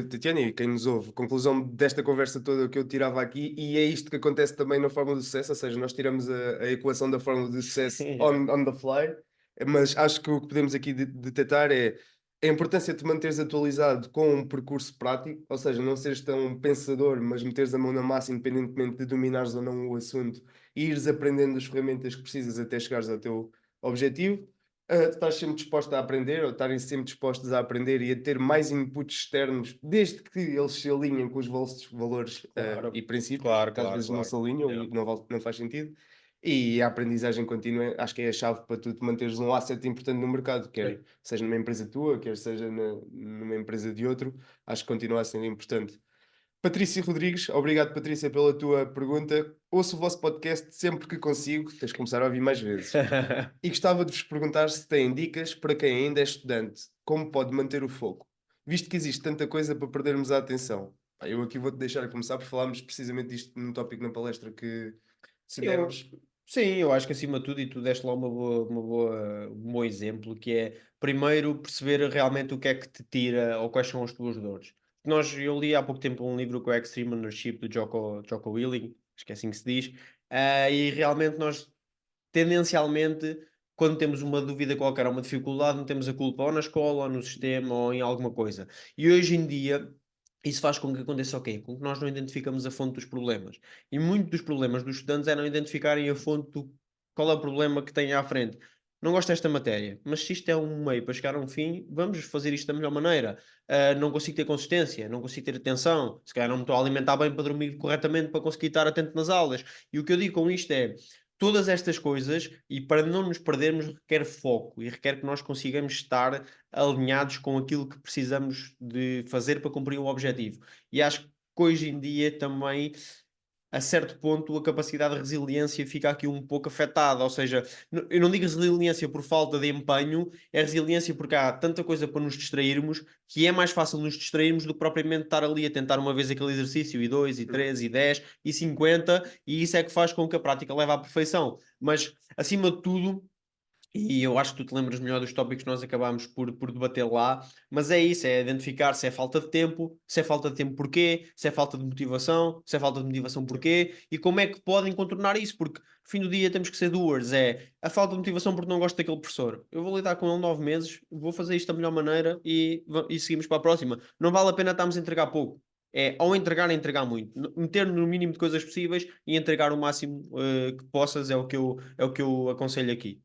Tatiana e quem nos ouve, conclusão desta conversa toda que eu tirava aqui, e é isto que acontece também na fórmula do sucesso, ou seja, nós tiramos a equação da fórmula do sucesso on the fly, mas acho que o que podemos aqui detectar é a importância de te manteres atualizado com um percurso prático, ou seja, não seres tão pensador, mas meteres a mão na massa, independentemente de dominares ou não o assunto, e ires aprendendo as ferramentas que precisas até chegares ao teu objetivo. Estás sempre disposta a aprender, ou estarem sempre dispostos a aprender e a ter mais inputs externos, desde que eles se alinhem com os vossos valores Claro, e princípios, claro, que às claro, vezes não claro. se alinham Yeah. e não faz sentido. E a aprendizagem contínua, acho que é a chave para tu te manteres um asset importante no mercado, quer Sim. seja numa empresa tua, quer seja numa empresa de outro, acho que continua a ser importante. Patrícia Rodrigues, obrigado Patrícia pela tua pergunta. Ouço o vosso podcast sempre que consigo, tens de começar a ouvir mais vezes. E gostava de vos perguntar se têm dicas para quem ainda é estudante, como pode manter o foco, visto que existe tanta coisa para perdermos a atenção. Pá, eu aqui vou-te deixar começar por falarmos precisamente disto num tópico na palestra que Sim, eu, demos. sim, eu acho que acima de tudo, e tu deste lá um bom exemplo, que é primeiro perceber realmente o que é que te tira ou quais são as tuas dores. Eu li há pouco tempo um livro que é o Extreme Ownership do Jocko Willing, acho que é assim que se diz, e realmente nós tendencialmente, quando temos uma dúvida qualquer ou uma dificuldade, metemos a culpa ou na escola, ou no sistema, ou em alguma coisa. E hoje em dia, isso faz com que aconteça o quê? Com que nós não identificamos a fonte dos problemas. E muito dos problemas dos estudantes é não identificarem a fonte do qual é o problema que têm à frente. Não gosto desta matéria, mas se isto é um meio para chegar a um fim, vamos fazer isto da melhor maneira. Não consigo ter consistência, não consigo ter atenção, se calhar não me estou a alimentar bem para dormir corretamente, para conseguir estar atento nas aulas. E o que eu digo com isto é, todas estas coisas, e para não nos perdermos, requer foco e requer que nós consigamos estar alinhados com aquilo que precisamos de fazer para cumprir o objetivo. E acho que hoje em dia também, a certo ponto, a capacidade de resiliência fica aqui um pouco afetada. Ou seja, eu não digo resiliência por falta de empenho, é resiliência porque há tanta coisa para nos distrairmos que é mais fácil nos distrairmos do que propriamente estar ali a tentar uma vez aquele exercício, e dois, e Hum. três, e 10, e 50, e isso é que faz com que a prática leve à perfeição. Mas, acima de tudo, e eu acho que tu te lembras melhor dos tópicos que nós acabámos por debater lá, mas é isso, é identificar se é falta de tempo, se é falta de tempo porquê, se é falta de motivação, se é falta de motivação porquê, e como é que podem contornar isso, porque no fim do dia temos que ser doers, é a falta de motivação porque não gosto daquele professor. Eu vou lidar com ele 9 meses, vou fazer isto da melhor maneira e seguimos para a próxima. Não vale a pena estarmos a entregar pouco. É, ao entregar, é entregar muito. Meter no mínimo de coisas possíveis e entregar o máximo que possas é o que eu aconselho aqui.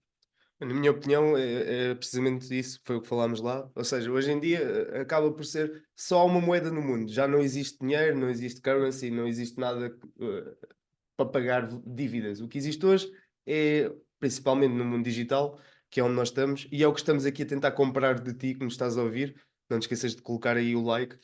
Na minha opinião, é precisamente isso, foi o que falámos lá. Ou seja, hoje em dia acaba por ser só uma moeda no mundo. Já não existe dinheiro, não existe currency, não existe nada para pagar dívidas. O que existe hoje é, principalmente no mundo digital, que é onde nós estamos, e é o que estamos aqui a tentar comprar de ti, que nos estás a ouvir. Não te esqueças de colocar aí o like.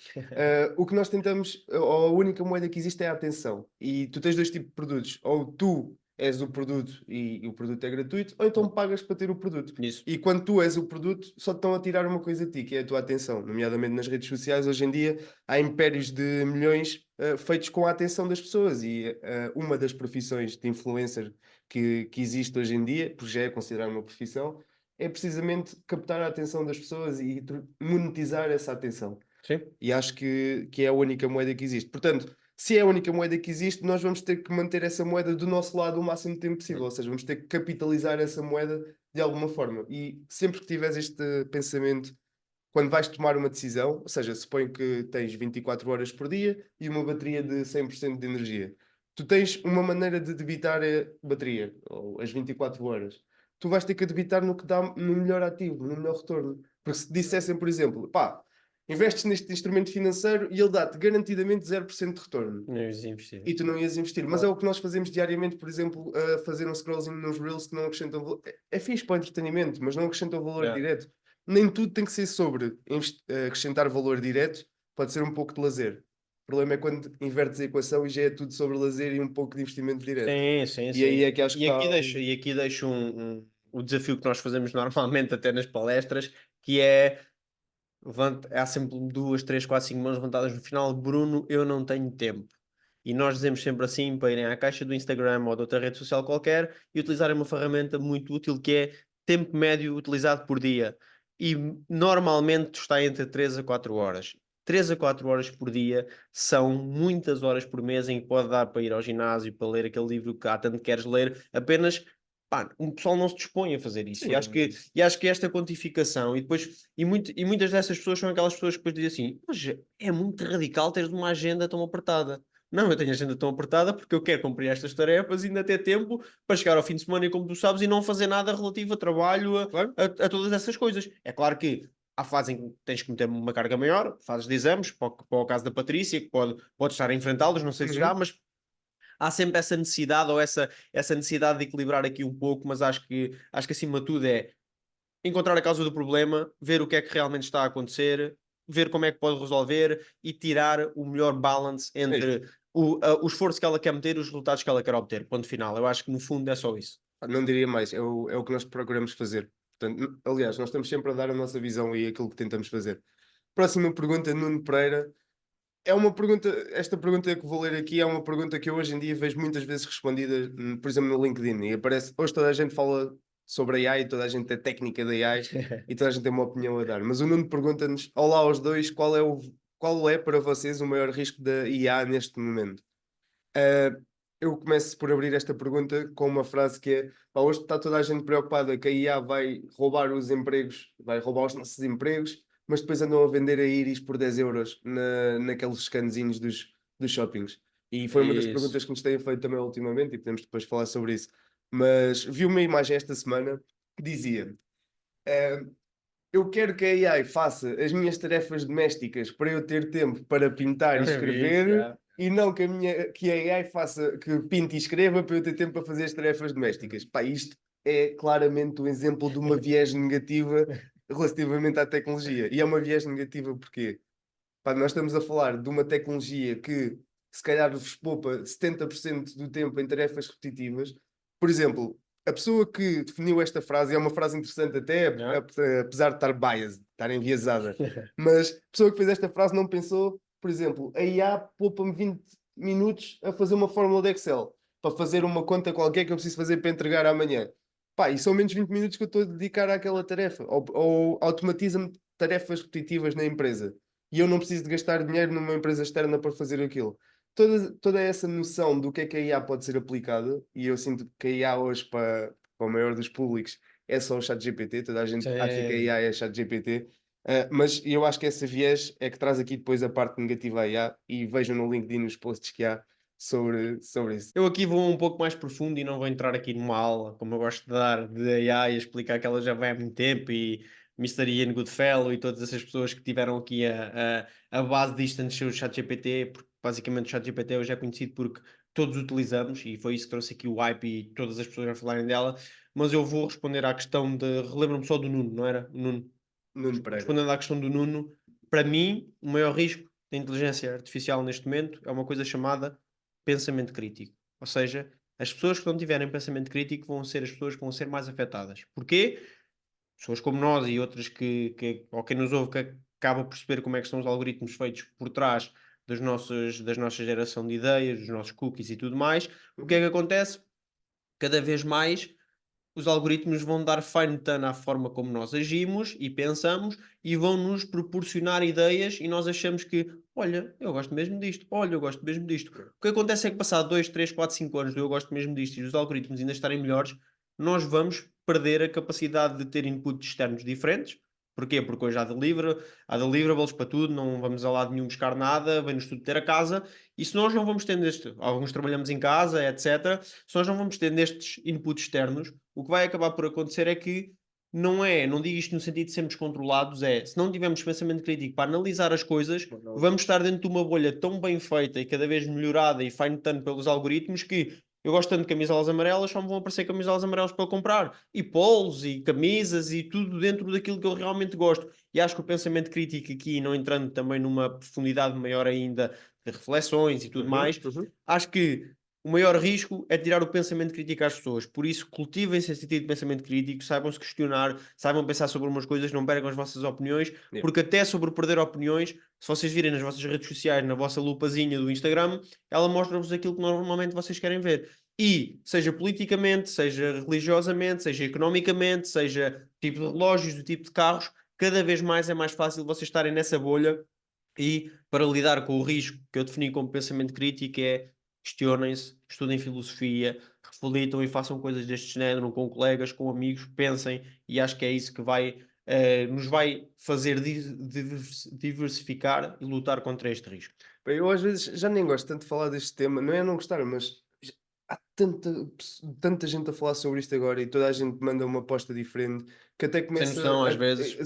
O que nós tentamos, ou a única moeda que existe é a atenção. E tu tens dois tipos de produtos. Ou tu és o produto e o produto é gratuito, ou então pagas para ter o produto. Isso. E quando tu és o produto, só te estão a tirar uma coisa a ti, que é a tua atenção. Nomeadamente nas redes sociais, hoje em dia, há impérios de milhões feitos com a atenção das pessoas. E uma das profissões de influencer que existe hoje em dia, porque já é considerada uma profissão, é precisamente captar a atenção das pessoas e monetizar essa atenção. Sim. E acho que é a única moeda que existe. Portanto, se é a única moeda que existe, nós vamos ter que manter essa moeda do nosso lado o máximo tempo possível. Ou seja, vamos ter que capitalizar essa moeda de alguma forma. E sempre que tiveres este pensamento, quando vais tomar uma decisão, ou seja, suponho que tens 24 horas por dia e uma bateria de 100% de energia. Tu tens uma maneira de debitar a bateria, ou as 24 horas. Tu vais ter que debitar no que dá no melhor ativo, no melhor retorno. Porque se dissessem, por exemplo, pá, investes neste instrumento financeiro e ele dá-te garantidamente 0% de retorno. Não ia investir. E tu não ias investir. Mas é o que nós fazemos diariamente, por exemplo, a fazer um scrollzinho nos Reels que não acrescentam valor. É fixe para o entretenimento, mas não acrescentam valor Yeah. direto. Nem tudo tem que ser sobre acrescentar valor direto, pode ser um pouco de lazer. problema é quando invertes a equação e já é tudo sobre lazer e um pouco de investimento direto. Sim, sim, E aí sim. é que acho que está. E aqui deixo o desafio que nós fazemos normalmente até nas palestras, que é há sempre 2, 3, 4, 5 mãos levantadas no final: "Bruno, eu não tenho tempo". E nós dizemos sempre assim para irem à caixa do Instagram ou de outra rede social qualquer e utilizarem uma ferramenta muito útil que é tempo médio utilizado por dia. E normalmente está entre 3 a 4 horas. 3 a 4 horas por dia são muitas horas por mês em que pode dar para ir ao ginásio, para ler aquele livro que há tanto queres ler, apenas pá, o pessoal não se dispõe a fazer isso. Sim, E acho que esta quantificação e depois e muitas dessas pessoas são aquelas pessoas que depois dizem assim: "Mas é muito radical teres uma agenda tão apertada". Não, eu tenho a agenda tão apertada porque eu quero cumprir estas tarefas e ainda ter tempo para chegar ao fim de semana e como tu sabes, e não fazer nada relativo a trabalho, claro. a todas essas coisas. É claro que há fases em que tens que meter uma carga maior, fases de exames, para o caso da Patrícia, que pode estar a enfrentá-los, não sei se já, Uhum. mas há sempre essa necessidade ou essa necessidade de equilibrar aqui um pouco, mas acho que acima de tudo é encontrar a causa do problema, ver o que é que realmente está a acontecer, ver como é que pode resolver e tirar o melhor balance É isso. entre o esforço que ela quer meter e os resultados que ela quer obter. Ponto final. Eu acho que no fundo é só isso. Pá, não diria mais, é o que nós procuramos fazer. Portanto, aliás, nós estamos sempre a dar a nossa visão e aquilo que tentamos fazer. Próxima pergunta, Nuno Pereira. É uma pergunta, esta pergunta que vou ler aqui é uma pergunta que eu hoje em dia vejo muitas vezes respondida, por exemplo, no LinkedIn. E aparece, hoje toda a gente fala sobre AI, toda a gente tem técnica da AI e toda a gente tem uma opinião a dar. Mas o Nuno pergunta-nos: olá aos dois, qual é para vocês o maior risco da IA neste momento? Ah, eu começo por abrir esta pergunta com uma frase que é: pá, hoje está toda a gente preocupada que a IA vai roubar os empregos, vai roubar os nossos empregos, mas depois andam a vender a íris por 10 euros naqueles scanzinhos dos shoppings. E foi uma das Isso. perguntas que nos têm feito também ultimamente, e podemos depois falar sobre isso. Mas vi uma imagem esta semana que dizia: ah, eu quero que a AI faça as minhas tarefas domésticas para eu ter tempo para pintar e Também vi isso, escrever já. e não que a AI faça, que pinte e escreva para eu ter tempo para fazer as tarefas domésticas. Pá, isto é claramente um exemplo de uma viés negativa relativamente à tecnologia. E é uma viés negativa porque, pá, nós estamos a falar de uma tecnologia que se calhar vos poupa 70% do tempo em tarefas repetitivas. Por exemplo, a pessoa que definiu esta frase, é uma frase interessante até, Já. apesar de estar biased, estar enviesada, mas a pessoa que fez esta frase não pensou, por exemplo, a IA poupa-me 20 minutos a fazer uma fórmula de Excel, para fazer uma conta qualquer que eu preciso fazer para entregar amanhã. Pá, e são menos 20 minutos que eu estou a dedicar àquela tarefa, ou automatiza-me tarefas repetitivas na empresa e eu não preciso de gastar dinheiro numa empresa externa para fazer aquilo. Toda essa noção do que é que a IA pode ser aplicada, e eu sinto que a IA hoje, para o maior dos públicos, é só o chat GPT, toda a gente acha que a Sim. IA é chat GPT, mas eu acho que essa viés é que traz aqui depois a parte negativa à IA, e vejam no LinkedIn os posts que há sobre isso. Eu aqui vou um pouco mais profundo e não vou entrar aqui numa aula, como eu gosto de dar, de AI, e explicar que ela já vai há muito tempo e Mr. Ian Goodfellow e todas essas pessoas que tiveram aqui a base disto antes de ser o ChatGPT, porque basicamente o ChatGPT hoje é conhecido porque todos utilizamos e foi isso que trouxe aqui o hype e todas as pessoas a falarem dela. Mas eu vou responder à questão de. Relembro-me só do Nuno, não era? O Nuno. Nuno Pereira. Respondendo à questão do Nuno, para mim, o maior risco da inteligência artificial neste momento é uma coisa chamada pensamento crítico. Ou seja, as pessoas que não tiverem pensamento crítico vão ser as pessoas que vão ser mais afetadas. Porquê? Pessoas como nós e outras ou quem nos ouve, que acaba por perceber como é que são os algoritmos feitos por trás das nossas geração de ideias, dos nossos cookies e tudo mais. O que é Uhum. que acontece? Cada vez mais os algoritmos vão dar fine tune à forma como nós agimos e pensamos e vão nos proporcionar ideias e nós achamos que, olha, eu gosto mesmo disto, olha, eu gosto mesmo disto. O que acontece é que passado 2 3 4 5 anos do eu gosto mesmo disto e os algoritmos ainda estarem melhores, nós vamos perder a capacidade de ter inputs externos diferentes. Porquê? Porque hoje há deliverables para tudo, não vamos a lado nenhum buscar nada, vem-nos tudo ter a casa, e se nós não vamos tendo alguns trabalhamos em casa, etc. Se nós não vamos tendo estes inputs externos, o que vai acabar por acontecer é que não digo isto no sentido de sermos controlados, é se não tivermos pensamento crítico para analisar as coisas, vamos estar dentro de uma bolha tão bem feita e cada vez melhorada e fine tuned pelos algoritmos que eu gosto tanto de camisolas amarelas, só me vão aparecer camisolas amarelas para eu comprar. E polos e camisas e tudo dentro daquilo que eu realmente gosto. E acho que o pensamento crítico aqui, não entrando também numa profundidade maior ainda de reflexões e tudo Uhum, mais, uhum. acho que o maior risco é tirar o pensamento crítico às pessoas. Por isso, cultivem esse sentido de pensamento crítico, saibam se questionar, saibam pensar sobre umas coisas, não percam as vossas opiniões, Yeah. porque até sobre perder opiniões, se vocês virem nas vossas redes sociais, na vossa lupazinha do Instagram, ela mostra-vos aquilo que normalmente vocês querem ver. E, seja politicamente, seja religiosamente, seja economicamente, seja tipo de relógios, do tipo de carros, cada vez mais é mais fácil vocês estarem nessa bolha e para lidar com o risco que eu defini como pensamento crítico é questionem-se, estudem filosofia, reflitam e façam coisas deste género com colegas, com amigos, pensem e acho que é isso que vai nos vai fazer diversificar e lutar contra este risco. Bem, eu às vezes já nem gosto tanto de falar deste tema, não é não gostar, mas há tanta gente a falar sobre isto agora e toda a gente manda uma aposta diferente que até Sem começa noção, às vezes.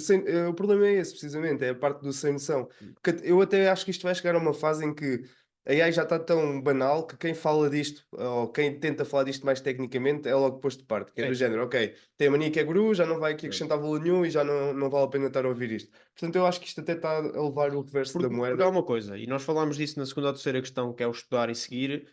o problema é esse, precisamente, é a parte do sem noção. Porque eu até acho que isto vai chegar a uma fase em que a AI já está tão banal que quem fala disto, ou quem tenta falar disto mais tecnicamente, é logo posto de parte, que é do Sim. género, ok, tem a mania que é guru, já não vai aqui Sim. acrescentar valor nenhum e já não vale a pena estar a ouvir isto. Portanto, eu acho que isto até está a levar o reverso da Porque há moeda. uma coisa, e nós falámos disso na segunda ou terceira questão, que é o estudar e seguir,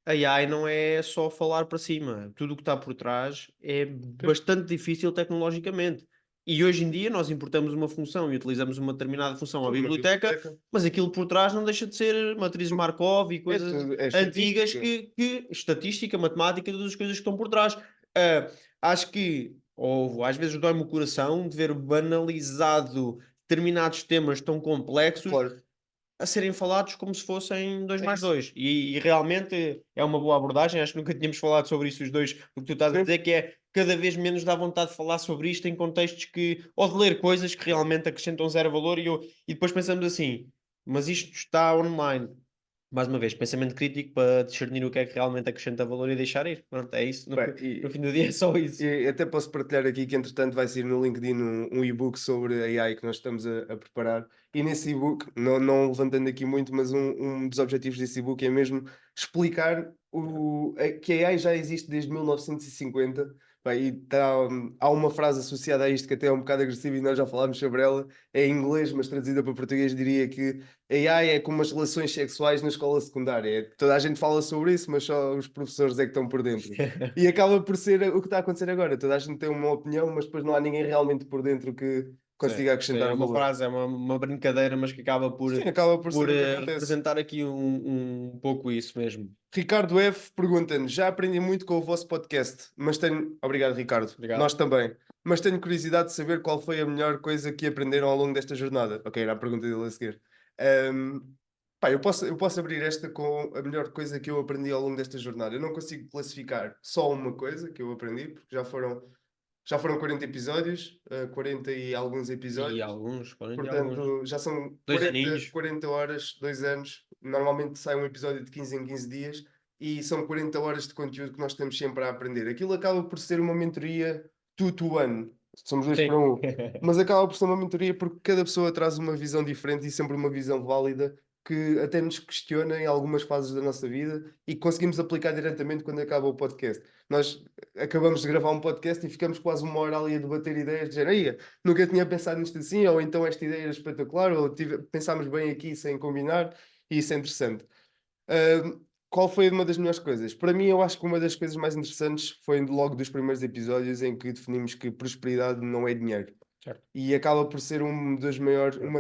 a AI não é só falar para cima. Tudo o que está por trás é bastante difícil tecnologicamente. E hoje em dia nós importamos uma função e utilizamos uma determinada função, a Sim, uma biblioteca, biblioteca. mas aquilo por trás não deixa de ser matrizes Markov e É coisas tudo, é antigas estatística. estatística, matemática, todas as coisas que estão por trás. Acho que, ou às vezes dói-me o coração de ver banalizado determinados temas tão complexos Claro, a serem falados como se fossem dois é mais isso. dois e realmente é uma boa abordagem, acho que nunca tínhamos falado sobre isso os 2 o que tu estás a Sim. dizer que é cada vez menos dá vontade de falar sobre isto em contextos que ou de ler coisas que realmente acrescentam zero valor e depois pensamos assim: "Mas isto está online". Mais uma vez, pensamento crítico para discernir o que é que realmente acrescenta valor e deixar ir. Pronto, é isso, Bem, no fim do dia é só isso. e até posso partilhar aqui que entretanto vai sair no LinkedIn um e-book sobre AI que nós estamos a preparar. E nesse e-book, não levantando aqui muito, mas um dos objetivos desse e-book é mesmo explicar que a AI já existe desde 1950. Bem, e há uma frase associada a isto que até é um bocado agressiva e nós já falámos sobre ela, é em inglês, mas traduzida para português diria que AI é como as relações sexuais na escola secundária. Toda a gente fala sobre isso, mas só os professores é que estão por dentro. E acaba por ser o que está a acontecer agora. Toda a gente tem uma opinião, mas depois não há ninguém realmente por dentro que Sim, consiga sim, é acrescentar uma valor. frase, é uma brincadeira, mas que acaba Sim, acaba por ser o que acontece. representar aqui um pouco isso mesmo. Ricardo F pergunta-nos: já aprendi muito com o vosso podcast, mas tenho. Obrigado, Ricardo. Nós Obrigado. também. Mas tenho curiosidade de saber qual foi a melhor coisa que aprenderam ao longo desta jornada. Ok, era a pergunta dele a seguir. Ahm, Pá, eu posso abrir esta com a melhor coisa que eu aprendi ao longo desta jornada. Eu não consigo classificar só uma coisa que eu aprendi, porque já foram 40 episódios, 40 e alguns E episódios. alguns, 40 e alguns. Portanto, já são 2 40, aninhos. 40 horas, 2 anos. Normalmente sai um episódio de 15 em 15 dias e são 40 horas de conteúdo que nós temos sempre a aprender. Aquilo acaba por ser uma mentoria two to one. Somos dois para Sim. um. Mas acaba por ser uma mentoria porque cada pessoa traz uma visão diferente e sempre uma visão válida que até nos questiona em algumas fases da nossa vida e que conseguimos aplicar diretamente quando acaba o podcast. Nós acabamos de gravar um podcast e ficamos quase uma hora ali a debater ideias, de dizer, "Eia, nunca tinha pensado nisto assim", ou então esta ideia era espetacular, ou pensámos bem aqui sem combinar, e isso é interessante. Qual foi uma das melhores coisas? Para mim, eu acho que uma das coisas mais interessantes foi logo dos primeiros episódios em que definimos que prosperidade não é dinheiro. Certo. E acaba por ser uma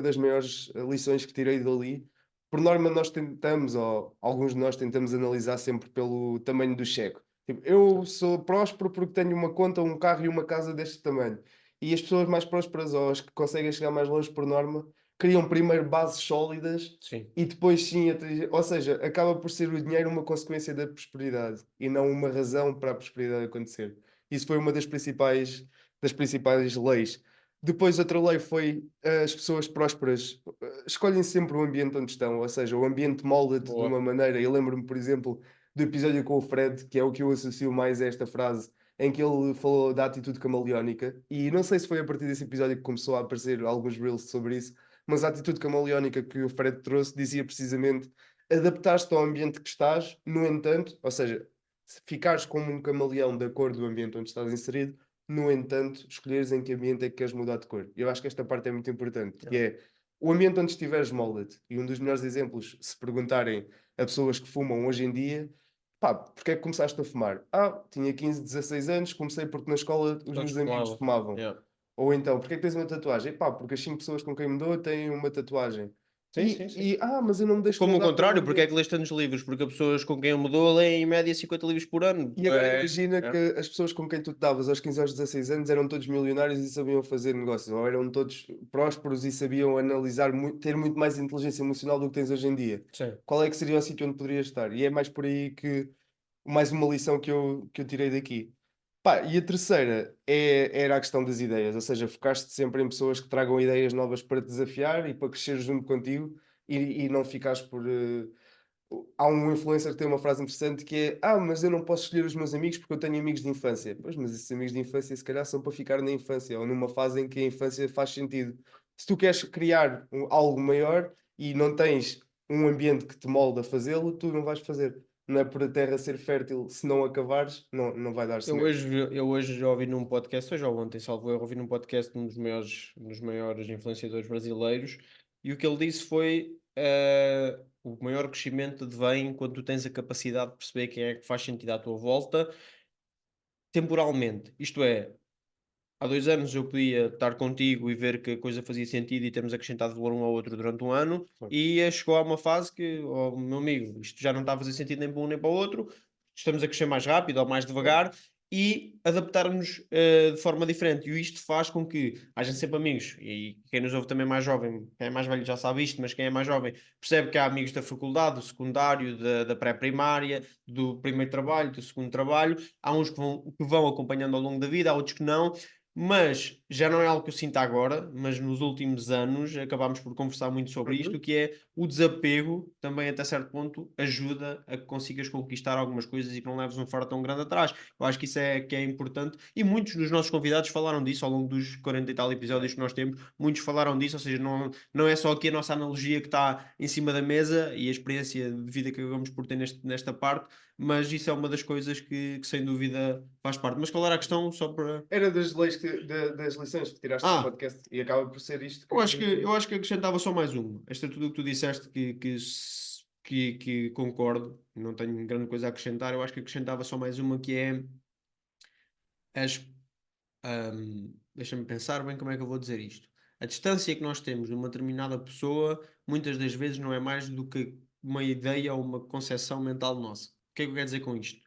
das maiores lições que tirei dali. Por norma, nós tentamos, ou alguns de nós tentamos analisar sempre pelo tamanho do cheque. Tipo, eu Certo. sou próspero porque tenho uma conta, um carro e uma casa deste tamanho. E as pessoas mais prósperas, ou as que conseguem chegar mais longe por norma, criam primeiro bases sólidas Sim. e depois sim, ou seja, acaba por ser o dinheiro uma consequência da prosperidade e não uma razão para a prosperidade acontecer. Isso foi uma das principais leis. Depois, outra lei foi as pessoas prósperas escolhem sempre o ambiente onde estão, ou seja, o ambiente molda-te de Boa. uma maneira. Eu lembro-me, por exemplo, do episódio com o Fred, que é o que eu associo mais a esta frase, em que ele falou da atitude camaleónica, e não sei se foi a partir desse episódio que começou a aparecer alguns reels sobre isso, mas a atitude camaleónica que o Fred trouxe dizia precisamente adaptar-te ao ambiente que estás, no entanto, ou seja, se ficares como um camaleão de acordo com o ambiente onde estás inserido, no entanto, escolheres em que ambiente é que queres mudar de cor. Eu acho que esta parte é muito importante, que Yeah. é o ambiente onde estiveres molda-te. E um dos melhores exemplos, se perguntarem a pessoas que fumam hoje em dia, pá, porque é que começaste a fumar? Ah, tinha 15, 16 anos, comecei porque na escola os Todos meus amigos falavam. fumavam. Yeah. Ou então, porque é que tens uma tatuagem? Pá, porque as 5 pessoas com quem me dou têm uma tatuagem. Sim, sim, sim. Mas eu não me deixo Como o moldar pelo contrário, porque é ambiente. que lês tantos livros? Porque as pessoas com quem eu mudou leem em média 50 livros por ano. E agora É, imagina é. que as pessoas com quem tu te davas aos 15 aos 16 anos eram todos milionários e sabiam fazer negócios, ou eram todos prósperos e sabiam analisar, ter muito mais inteligência emocional do que tens hoje em dia. Sim. Qual é que seria o sítio onde poderias estar? E é mais por aí que mais uma lição que eu tirei daqui. Pá, e a terceira era a questão das ideias, ou seja, focaste sempre em pessoas que tragam ideias novas para te desafiar e para crescer junto contigo e não ficares por. Há um influencer que tem uma frase interessante que é: mas eu não posso escolher os meus amigos porque eu tenho amigos de infância. Pois, mas esses amigos de infância se calhar são para ficar na infância ou numa fase em que a infância faz sentido. Se tu queres criar algo maior e não tens um ambiente que te molda a fazê-lo, tu não vais fazer. Não é por a terra ser fértil, se não acabares, não vai dar Eu semente. hoje, eu hoje já ouvi num podcast, hoje ou ontem, salvo erro, ouvi num podcast de um dos maiores influenciadores brasileiros, e o que ele disse foi o maior crescimento vem quando tu tens a capacidade de perceber quem é que faz sentido à tua volta temporalmente. Isto é, há 2 anos eu podia estar contigo e ver que a coisa fazia sentido e termos acrescentado valor um ao outro durante um ano, Pois. e chegou a uma fase que, oh, meu amigo, isto já não está a fazer sentido nem para um nem para o outro, estamos a crescer mais rápido ou mais É. devagar e adaptarmos de forma diferente. E isto faz com que haja sempre amigos, e quem nos ouve também é mais jovem, quem é mais velho já sabe isto, mas quem é mais jovem percebe que há amigos da faculdade, do secundário, da pré-primária, do primeiro trabalho, do segundo trabalho. Há uns que vão acompanhando ao longo da vida, há outros que não, mas já não é algo que eu sinto agora, mas nos últimos anos acabámos por conversar muito sobre isto, Uhum. que é o desapego também até certo ponto ajuda a que consigas conquistar algumas coisas e que não leves um fardo tão grande atrás. Eu acho que isso é que é importante e muitos dos nossos convidados falaram disso ao longo dos 40 e tal episódios que nós temos, muitos falaram disso, ou seja, não é só aqui a nossa analogia que está em cima da mesa e a experiência de vida que acabamos por ter nesta parte, mas isso é uma das coisas que sem dúvida faz parte. Mas qual era a questão só para. Era das leis das lições que tiraste do Ah, podcast e acaba por ser isto eu que. acho que eu acho que acrescentava só mais uma. Esta é tudo o que tu disseste que concordo, não tenho grande coisa a acrescentar. Eu acho que acrescentava só mais uma que é as deixa-me pensar bem como é que eu vou dizer isto. A distância que nós temos de uma determinada pessoa, muitas das vezes não é mais do que uma ideia ou uma concepção mental nossa. O que é que eu quero dizer com isto?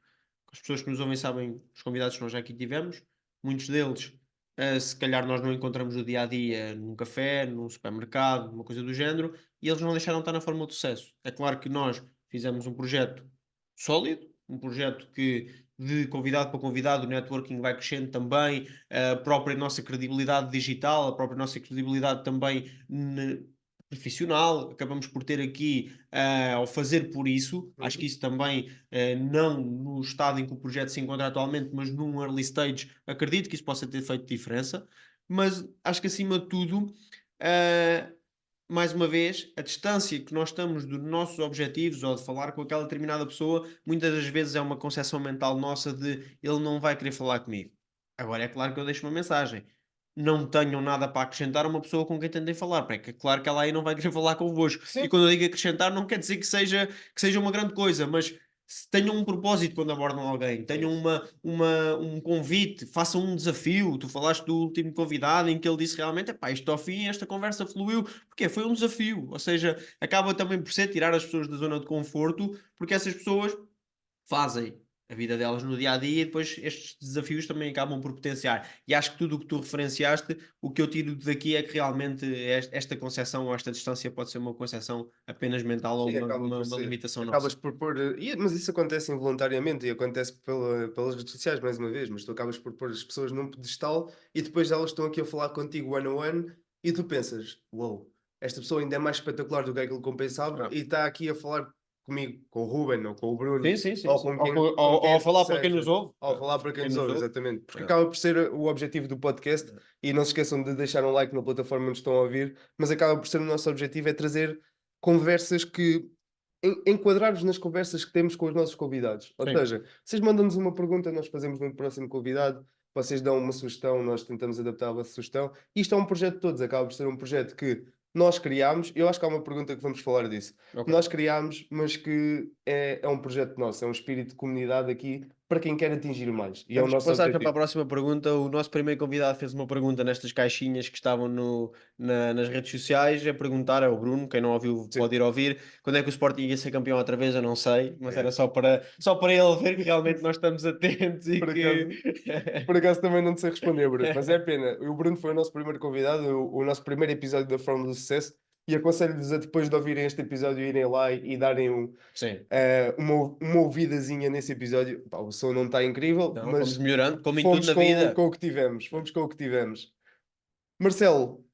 As pessoas que nos ouvem sabem, os convidados que nós já aqui tivemos, muitos deles, se calhar nós não encontramos no dia a dia num café, num supermercado, uma coisa do género, e eles não deixaram de estar na fórmula de sucesso. É claro que nós fizemos um projeto sólido, um projeto que de convidado para convidado o networking vai crescendo também, a própria nossa credibilidade digital, a própria nossa credibilidade também profissional, acabamos por ter aqui, ao fazer por isso, acho que Uhum. isso também, não no estado em que o projeto se encontra atualmente, mas num early stage, acredito que isso possa ter feito diferença, mas acho que acima de tudo, ah, mais uma vez, a distância que nós estamos dos nossos objetivos ou de falar com aquela determinada pessoa, muitas das vezes é uma concepção mental nossa de ele não vai querer falar comigo. Agora, é claro que eu deixo uma mensagem. Não tenham nada para acrescentar a uma pessoa com quem tentem falar, porque é claro que ela aí não vai querer falar convosco. E Sim. quando eu digo acrescentar, não quer dizer que seja uma grande coisa, mas tenham um propósito quando abordam alguém, É tenham isso. um convite, façam um desafio. Tu falaste do último convidado em que ele disse realmente: epá, isto ao fim, esta conversa fluiu, porque foi um desafio. Ou seja, acaba também por ser tirar as pessoas da zona de conforto, porque essas pessoas fazem a vida delas no dia a dia e depois estes desafios também acabam por potenciar. E acho que tudo o que tu referenciaste, o que eu tiro daqui é que realmente esta concepção ou esta distância pode ser uma concepção apenas mental ou Sim, uma, acaba uma, por uma ser. limitação nossa. Acabas por pôr. Mas isso acontece involuntariamente e acontece pelas redes sociais, mais uma vez. Mas tu acabas por pôr as pessoas num pedestal e depois elas estão aqui a falar contigo one on one e tu pensas: uou, esta pessoa ainda é mais espetacular do que aquilo que eu pensava e está aqui a falar comigo, com o Ruben ou com o Bruno Sim, sim, sim, ou sim. com Ou, quem, co- com ou, quem ou que falar para quem nos seja. ouve. Ou falar para quem Quem nos nos ouve, ouve. exatamente. Porque É, acaba por ser o objetivo do podcast e não se esqueçam de deixar um like na plataforma onde estão a ouvir, mas acaba por ser o nosso objetivo é trazer conversas que enquadrar-vos nas conversas que temos com os nossos convidados. Ou sim. seja, vocês mandam-nos uma pergunta, nós fazemos no próximo convidado, vocês dão uma sugestão, nós tentamos adaptar a vossa sugestão. Isto é um projeto de todos, acaba por ser um projeto que nós criámos, eu acho que há uma pergunta que vamos falar disso, Ok. que nós criámos, mas que é um projeto nosso, é um espírito de comunidade aqui para quem quer atingir mais, e é o Antes de nosso passar já para a objetivo. próxima pergunta, o nosso primeiro convidado fez uma pergunta nestas caixinhas que estavam nas redes sociais, a perguntar, é o Bruno, quem não ouviu Sim, pode ir ouvir, quando é que o Sporting ia ser campeão outra vez, eu não sei, mas é. era só para ele ver que realmente nós estamos atentos e Por que... acaso, por acaso também não te sei responder, Bruno, mas é pena. O Bruno foi o nosso primeiro convidado, o nosso primeiro episódio da Fórmula do Sucesso, e aconselho-lhes a depois de ouvirem este episódio irem lá e darem Sim, uma ouvidazinha nesse episódio. Pá, o som não está incrível, não, fomos mas melhorando, como em tudo fomos na com vida. o que tivemos. Fomos com o que tivemos. Marcelo,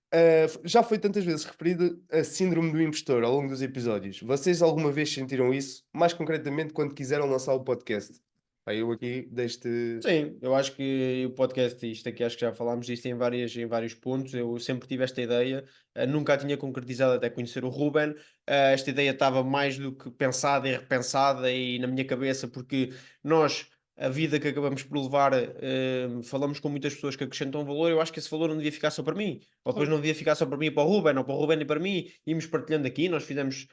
já foi tantas vezes referido a síndrome do impostor ao longo dos episódios. Vocês alguma vez sentiram isso? Mais concretamente, quando quiseram lançar o podcast? Pá, eu aqui deixo-te. Sim, eu acho que o podcast, isto aqui acho que já falámos disto em vários pontos. Eu sempre tive esta ideia, nunca a tinha concretizado até conhecer o Ruben. Esta ideia estava mais do que pensada e repensada e na minha cabeça, porque nós, a vida que acabamos por levar, falamos com muitas pessoas que acrescentam valor. Eu acho que esse valor não devia ficar só para mim, ou depois Claro. não devia ficar só para mim e para o Ruben, ou para o Ruben e para mim. Íamos partilhando aqui, nós fizemos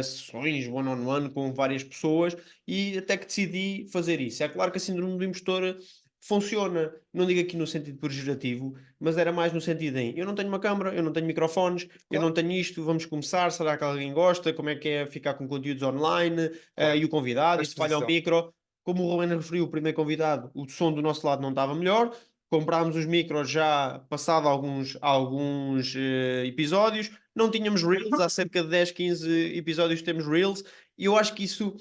sessões one-on-one com várias pessoas e até que decidi fazer isso. É claro que a síndrome do impostor funciona, não digo aqui no sentido pejorativo, mas era mais no sentido em eu não tenho uma câmara, eu não tenho microfones, eu não Claro, tenho isto, vamos começar, será que alguém gosta? Como é que é ficar com conteúdos online? claro. E o A convidado, e se falha o exposição. micro? Como o Ruben referiu, o primeiro convidado, o som do nosso lado não estava melhor, comprámos os micros já passado alguns episódios, não tínhamos Reels, há cerca de 10, 15 episódios temos Reels, e eu acho que isso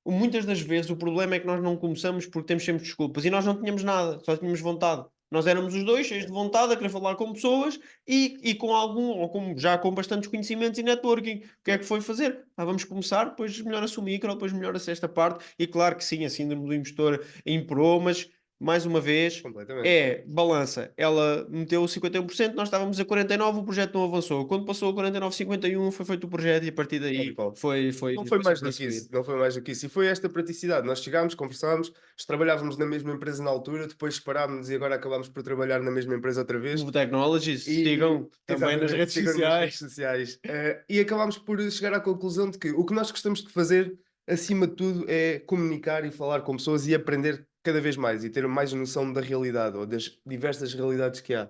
muitas das vezes o problema é que nós não começamos porque temos sempre desculpas e nós não tínhamos nada, só tínhamos vontade. Nós éramos os dois cheios de vontade a querer falar com pessoas e com algum, ou com, já com bastantes conhecimentos e networking. O que é que foi fazer? Vamos começar, depois melhora-se o micro, depois melhora-se esta parte. E claro que sim, a síndrome do impostor imperou, mas mais uma vez Completamente. é balança. Ela meteu 51%, nós estávamos a 49%, o projeto não avançou. Quando passou a 49, 51, foi feito o projeto e a partir Tal e daí qual. Não foi foi mais sempre a do que subir. isso, não foi mais do que isso. E foi esta praticidade. Nós chegámos, conversámos, trabalhávamos na mesma empresa na altura, depois separámos e agora acabámos por trabalhar na mesma empresa outra vez. Move Technologies, E sigam também nas exatamente, redes sigam-nos nas redes sociais. sociais. E acabámos por chegar à conclusão de que o que nós gostamos de fazer, acima de tudo, é comunicar e falar com pessoas e aprender cada vez mais e ter mais noção da realidade ou das diversas realidades que há.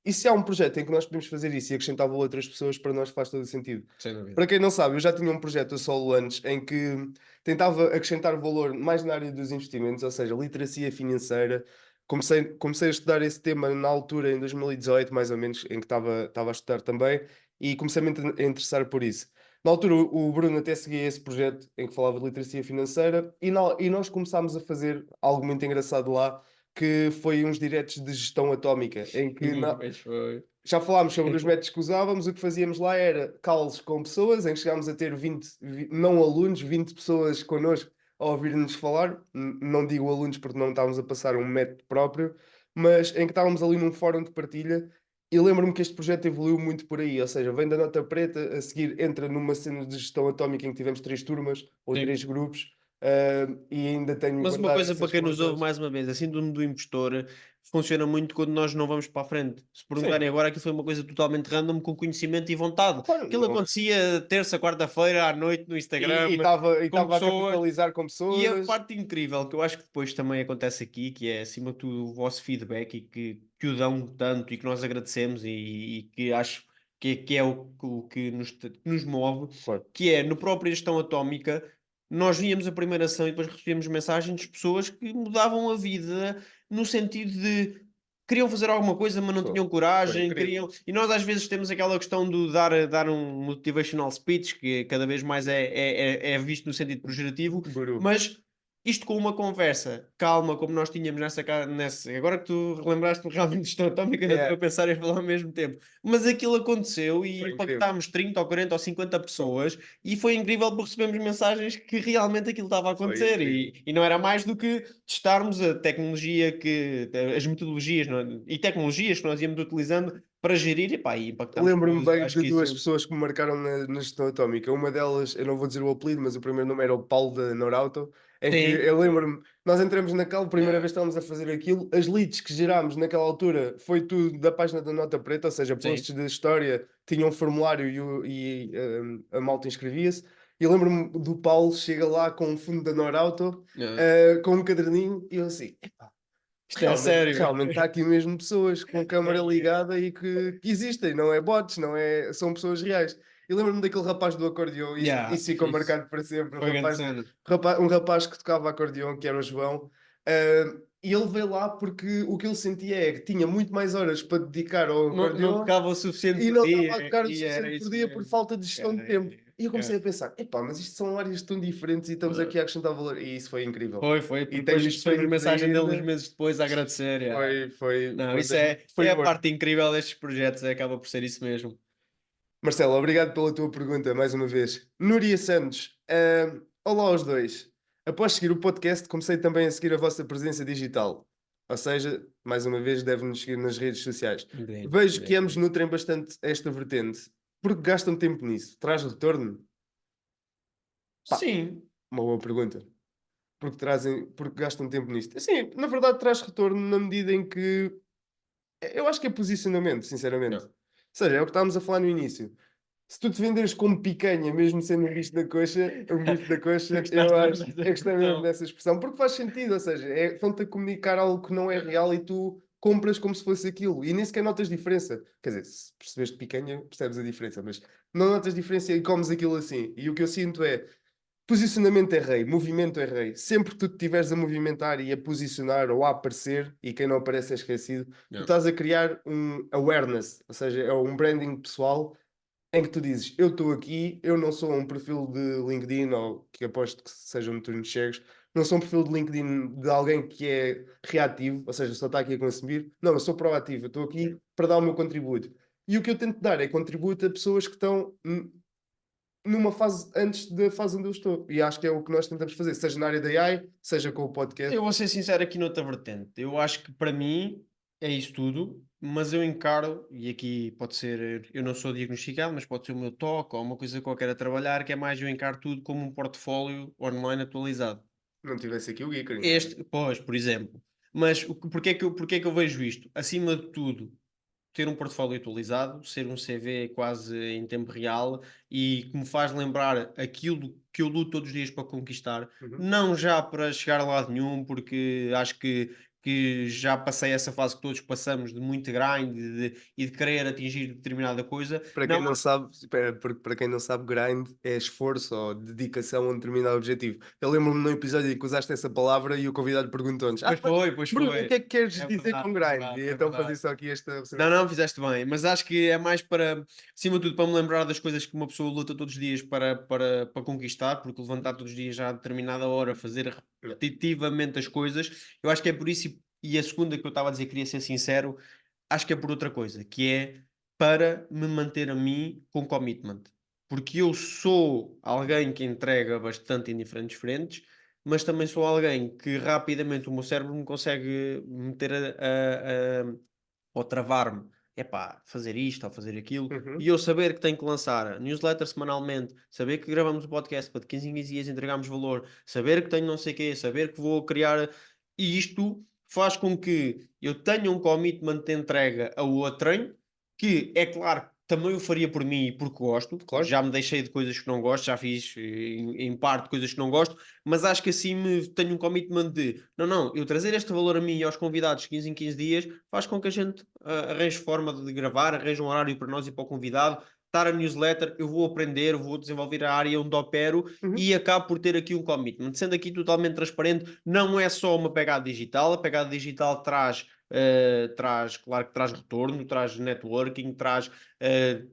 E se há um projeto em que nós podemos fazer isso e acrescentar valor a outras pessoas, para nós faz todo o sentido. Sem dúvida. Para quem não sabe, eu já tinha um projeto a solo antes em que tentava acrescentar valor mais na área dos investimentos, ou seja, literacia financeira. Comecei a estudar esse tema na altura, em 2018, mais ou menos, em que estava a estudar também, e comecei-me a interessar por isso. Na altura, o Bruno até seguia esse projeto em que falava de literacia financeira, e nós começámos a fazer algo muito engraçado lá, que foi uns diretos de gestão atómica, em que Pois foi. já falámos sobre os métodos que usávamos, o que fazíamos lá era calls com pessoas, em que chegámos a ter 20, não alunos, 20 pessoas connosco a ouvir-nos falar. Não digo alunos porque não estávamos a passar um método próprio, mas em que estávamos ali num fórum de partilha. E lembro-me que este projeto evoluiu muito por aí, ou seja, vem da nota preta, a seguir entra numa cena de gestão atómica em que tivemos 3 turmas ou Sim. 3 grupos, e ainda tenho Mas uma guardado coisa para essas quem nos ouve conversas. mais uma vez, a síndrome do impostor funciona muito quando nós não vamos para a frente. Se Sim, perguntarem agora, aquilo foi uma coisa totalmente random, com conhecimento e vontade. claro, Aquilo acontecia terça, quarta-feira, à noite, no Instagram, e com estava a pessoas. capitalizar com E a pessoas. parte incrível que eu acho que depois também acontece aqui, que é acima de tudo o vosso feedback e que o dão tanto e que nós agradecemos e que acho que é o que nos move, Claro. que é no próprio Gestão Atómica, nós víamos a primeira ação e depois recebíamos mensagens de pessoas que mudavam a vida no sentido de queriam fazer alguma coisa, mas não tinham Foi coragem, incrível. queriam. E nós às vezes temos aquela questão de dar um motivational speech, que cada vez mais é visto no sentido pejorativo, Guru. mas isto com uma conversa calma, como nós tínhamos agora que tu relembraste-me realmente de gestão atómica, ainda estou É, a pensar em falar ao mesmo tempo. Mas aquilo aconteceu e foi incrível. impactámos 30 ou 40 ou 50 pessoas e foi incrível porque recebemos mensagens que realmente aquilo estava a Foi acontecer incrível. e não era mais do que testarmos a tecnologia as metodologias, não é? E tecnologias que nós íamos utilizando para gerir e impactamos Lembro-me pessoas. bem Acho de que isso duas pessoas que me marcaram na gestão atómica. Uma delas, eu não vou dizer o apelido, mas o primeiro nome era o Paulo da Norauto, em que sim, eu lembro-me, nós entramos naquela primeira yeah, vez que estávamos a fazer aquilo, as leads que gerámos naquela altura foi tudo da página da Nota Preta, ou seja, sim, posts de história, tinham um formulário a malta inscrevia-se. E lembro-me do Paulo, chega lá com um fundo da Norauto, yeah. com um caderninho, e eu assim, Isto é sério. realmente está aqui mesmo pessoas com câmara ligada e que existem, não é bots, não é, são pessoas reais. E lembro-me daquele rapaz do acordeão, Yeah, isso ficou isso marcado para sempre, foi grande cena. um rapaz que tocava acordeão, que era o João, e ele veio lá porque o que ele sentia é que tinha muito mais horas para dedicar ao Não acordeão tocava o suficiente e por não estava a dia, tocar o e era suficiente por isso dia por mesmo. falta de gestão de Era, tempo. E eu é. comecei a pensar, epá, mas isto são áreas tão diferentes e estamos aqui a acrescentar valor. E isso foi incrível. Foi, E porque depois tenho recebemos prints mensagem dele uns ainda. meses depois a agradecer. Yeah. Não, Foi, isso é, foi é a morto. parte incrível destes projetos, acaba por ser isso mesmo. Marcelo, obrigado pela tua pergunta mais uma vez. Núria Santos, olá aos dois. Após seguir o podcast, comecei também a seguir a vossa presença digital. Ou seja, mais uma vez, deve-nos seguir nas redes sociais. Bem, Vejo que bem, ambos bem. nutrem bastante esta vertente. Porque gastam tempo nisso? Traz retorno? Pá, Sim, uma boa pergunta. Porque gastam tempo nisto? Sim, na verdade traz retorno na medida em que eu acho que é posicionamento, sinceramente. não. Ou seja, é o que estávamos a falar no início. Se tu te venderes como picanha, mesmo sendo um bicho da Tu coxa, eu gostaste mesmo acho, dessa eu gostei mesmo expressão. dessa expressão, porque faz sentido, ou seja, estão-te a comunicar algo que não é real e tu compras como se fosse aquilo, e nem sequer notas diferença. Quer dizer, se percebeste picanha, percebes a diferença, mas não notas diferença e comes aquilo assim. E o que eu sinto é, posicionamento é rei, movimento é rei. Sempre que tu te estiveres a movimentar e a posicionar ou a aparecer, e quem não aparece é esquecido, tu Não. estás a criar um awareness, ou seja, é um branding pessoal em que tu dizes, eu estou aqui, eu não sou um perfil de LinkedIn, ou que aposto que sejam noturnos cegos, não sou um perfil de LinkedIn de alguém que é reativo, ou seja, só está aqui a consumir. Não, eu sou proativo, eu estou aqui para dar o meu contributo. E o que eu tento dar é contributo a pessoas que estão numa fase antes da fase onde eu estou. E acho que é o que nós tentamos fazer, seja na área da AI, seja com o podcast. Eu vou ser sincero aqui noutra vertente. Eu acho que para mim é isso tudo, mas eu encaro, e aqui pode ser, eu não sou diagnosticado, mas pode ser o meu toque ou uma coisa qualquer a trabalhar, que é mais eu encaro tudo como um portfólio online atualizado. Não tivesse aqui o Geekering, não é? Pois, por exemplo. Mas porque é que eu vejo isto? Acima de tudo, ter um portfólio atualizado, ser um CV quase em tempo real e que me faz lembrar aquilo que eu luto todos os dias para conquistar, Uhum. não já para chegar a lado nenhum, porque acho que já passei essa fase que todos passamos de muito grind e de querer atingir determinada coisa. Para Não, quem não sabe, espera, porque para quem não sabe, grind é esforço ou dedicação a um determinado objetivo. Eu lembro-me num episódio em que usaste essa palavra e o convidado perguntou-nos: pois mas, foi, pois Bruno, o foi. que é que queres É dizer verdade, com é grind? verdade, E é então fazer verdade. só aqui esta Não, observação. não, fizeste bem, mas acho que é mais para, acima de tudo, para me lembrar das coisas que uma pessoa luta todos os dias para conquistar, porque levantar todos os dias já a determinada hora, fazer Yeah. repetitivamente as coisas, eu acho que é por isso, e a segunda que eu estava a dizer, queria ser sincero, acho que é por outra coisa, que é para me manter a mim com commitment. Porque eu sou alguém que entrega bastante em diferentes frentes, mas também sou alguém que rapidamente o meu cérebro me consegue meter ou travar-me, epá, fazer isto ou fazer aquilo, e Uhum. eu saber que tenho que lançar a newsletter semanalmente, saber que gravamos o podcast para de 15 em 15 dias entregarmos valor, saber que tenho não sei o quê, saber que vou criar. E isto faz com que eu tenha um commitment de entrega ao outrem, que é claro que também o faria por mim e porque gosto, Claro. já me deixei de coisas que não gosto, já fiz em parte coisas que não gosto, mas acho que assim me tenho um commitment de não, não, eu trazer este valor a mim e aos convidados 15 em 15 dias faz com que a gente arranje forma de gravar, arranje um horário para nós e para o convidado, estar a newsletter, eu vou aprender, vou desenvolver a área onde opero Uhum. e acabo por ter aqui um commitment. Sendo aqui totalmente transparente, não é só uma pegada digital, a pegada digital traz, claro que traz retorno, traz networking, traz